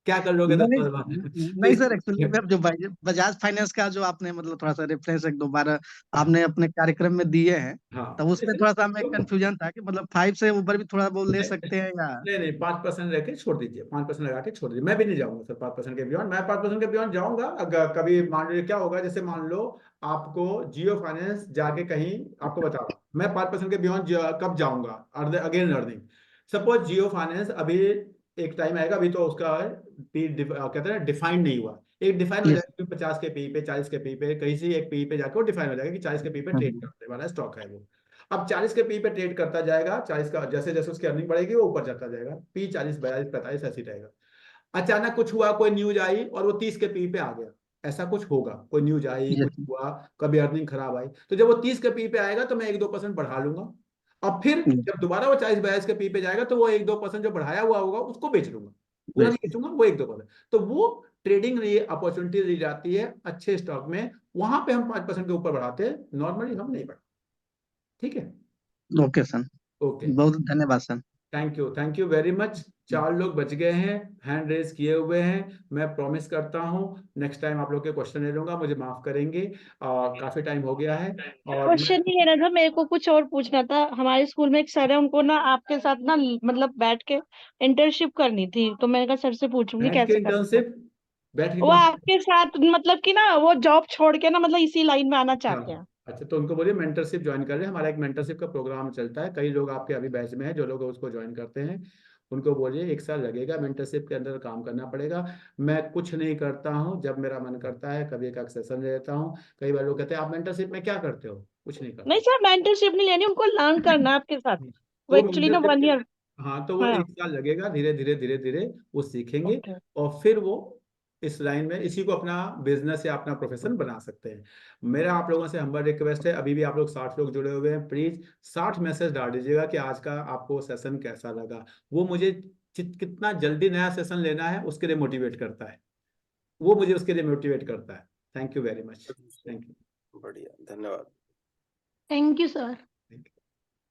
क्या कर लोगे 10 नहीं साल बाद? तो नहीं सर, इसलिए एक्चुअली में जो बजाज फाइनेंस का जो आपने मतलब थोड़ा सा रेफरेंस एक दोबारा आपने अपने कार्यक्रम में दिए हैं, हाँ, तब उसमें थोड़ा सा हमें कंफ्यूजन था कि मतलब 5 से ऊपर भी थोड़ा वो ले सकते हैं या? नहीं नहीं, 5% रह के छोड़ दीजिए, 5% लगा के छोड़ दीजिए। मैं भी नहीं जाऊंगा सर 5% के बियॉन्ड। मैं 5% के बियॉन्ड जाऊंगा अगर कभी मान लीजिए क्या होगा, जैसे मान लो आपको जियो फाइनेंस जाके कहीं, आपको बता रहा हूं मैं 5% के बियॉन्ड कब जाऊंगा, अगेन अर्निंग। सपोज जियो फाइनेंस अभी एक टाइम आएगा, अभी तो उसका कहते हैं डिफाइंड नहीं हुआ, एक डिफाइन हो यस। जाएगा 50 के पी पे, 40 के पी पे, कहीं से एक पी पे जाके वो डिफाइन हो जाएगा कि 40 के पी पे ट्रेड करने वाला स्टॉक है वो। अब 40 के पी पे ट्रेड करता जाएगा, 40 का जैसे जैसे उसकी अर्निंग बढ़ेगी वो ऊपर जाता जाएगा, पी 40, 42, 45 ऐसे ही रहेगा। अचानक कुछ हुआ, कोई न्यूज आई और वो 30 के पी पे आ गया, ऐसा कुछ होगा, कोई न्यूज आई, कुछ हुआ, कभी अर्निंग खराब आई, तो जब वो 30 के पी पे आएगा तो मैं 1-2% बढ़ा लूंगा, अब फिर जब दोबारा वो 40-42 के पी पे जाएगा तो वो 1-2% जो बढ़ाया हुआ होगा उसको बेच लूंगा, पूरा नहीं बेचूंगा, वो 1-2%। तो वो ट्रेडिंग अपॉर्चुनिटी दी जाती है अच्छे स्टॉक में, वहां पे हम 5% के ऊपर बढ़ाते हैं, नॉर्मली हम नहीं बढ़ाते। ठीक है, ओके सर, ओके, बहुत धन्यवाद sir. Thank you very much. 4 लोग बच गए हैं, हैंड रेज किए हुए हैं। मैं प्रॉमिस करता हूँ नेक्स्ट टाइम आप लोग के क्वेश्चन ले लूंगा, मुझे माफ करेंगे, काफी टाइम हो गया है। और क्वेश्चन नहीं लेना था, मेरे को कुछ और पूछना था। हमारे स्कूल में एक सर है, उनको ना आपके साथ ना मतलब बैठ के इंटर्नशिप करनी थी, तो मैंने कहा सर से पूछूंगी बैठ के कैसे करना है। इंटर्नशिप, बैठ के वो आपके साथ मतलब कि ना वो जॉब छोड़ के ना मतलब इसी लाइन में आना चाहते हैं। अच्छा, तो उनको बोलिए मेंटरशिप ज्वाइन कर ले। हमारा एक मेंटरशिप का प्रोग्राम चलता है, कई लोग आपके अभी बैच में हैं जो लोग उसको ज्वाइन करते हैं, उनको बोलिए 1 साल लगेगा, मेंटरशिप के अंदर काम करना पड़ेगा। मैं कुछ नहीं करता हूँ, जब मेरा मन करता है कभी एक सेशन ले लेता हूँ। कई बार लोग कहते हैं आप मेंटरशिप में क्या करते हो, कुछ नहीं करता। नहीं सर, मेंटरशिप नहीं लेनी, उनको लर्न करना है आपके साथ। वो तो एक्चुअली ना 1 ईयर। हाँ, तो वो हाँ 1 साल लगेगा, धीरे धीरे धीरे धीरे वो सीखेंगे ओके। और फिर वो इस लाइन में इसी को अपना बिजनेस या अपना प्रोफेशन बना सकते हैं। मेरा आप लोगों से हम्बल रिक्वेस्ट है, अभी भी आप लोग 60 लोग जुड़े हुए हैं, प्लीज 60 मैसेज डाल दीजिएगा कि आज का आपको सेशन कैसा लगा। वो मुझे कितना जल्दी नया सेशन लेना है उसके लिए मोटिवेट करता है, वो मुझे उसके लिए मोटिवेट करता है। Thank you very much, thank you. बढ़िया, धन्यवाद। Thank you sir.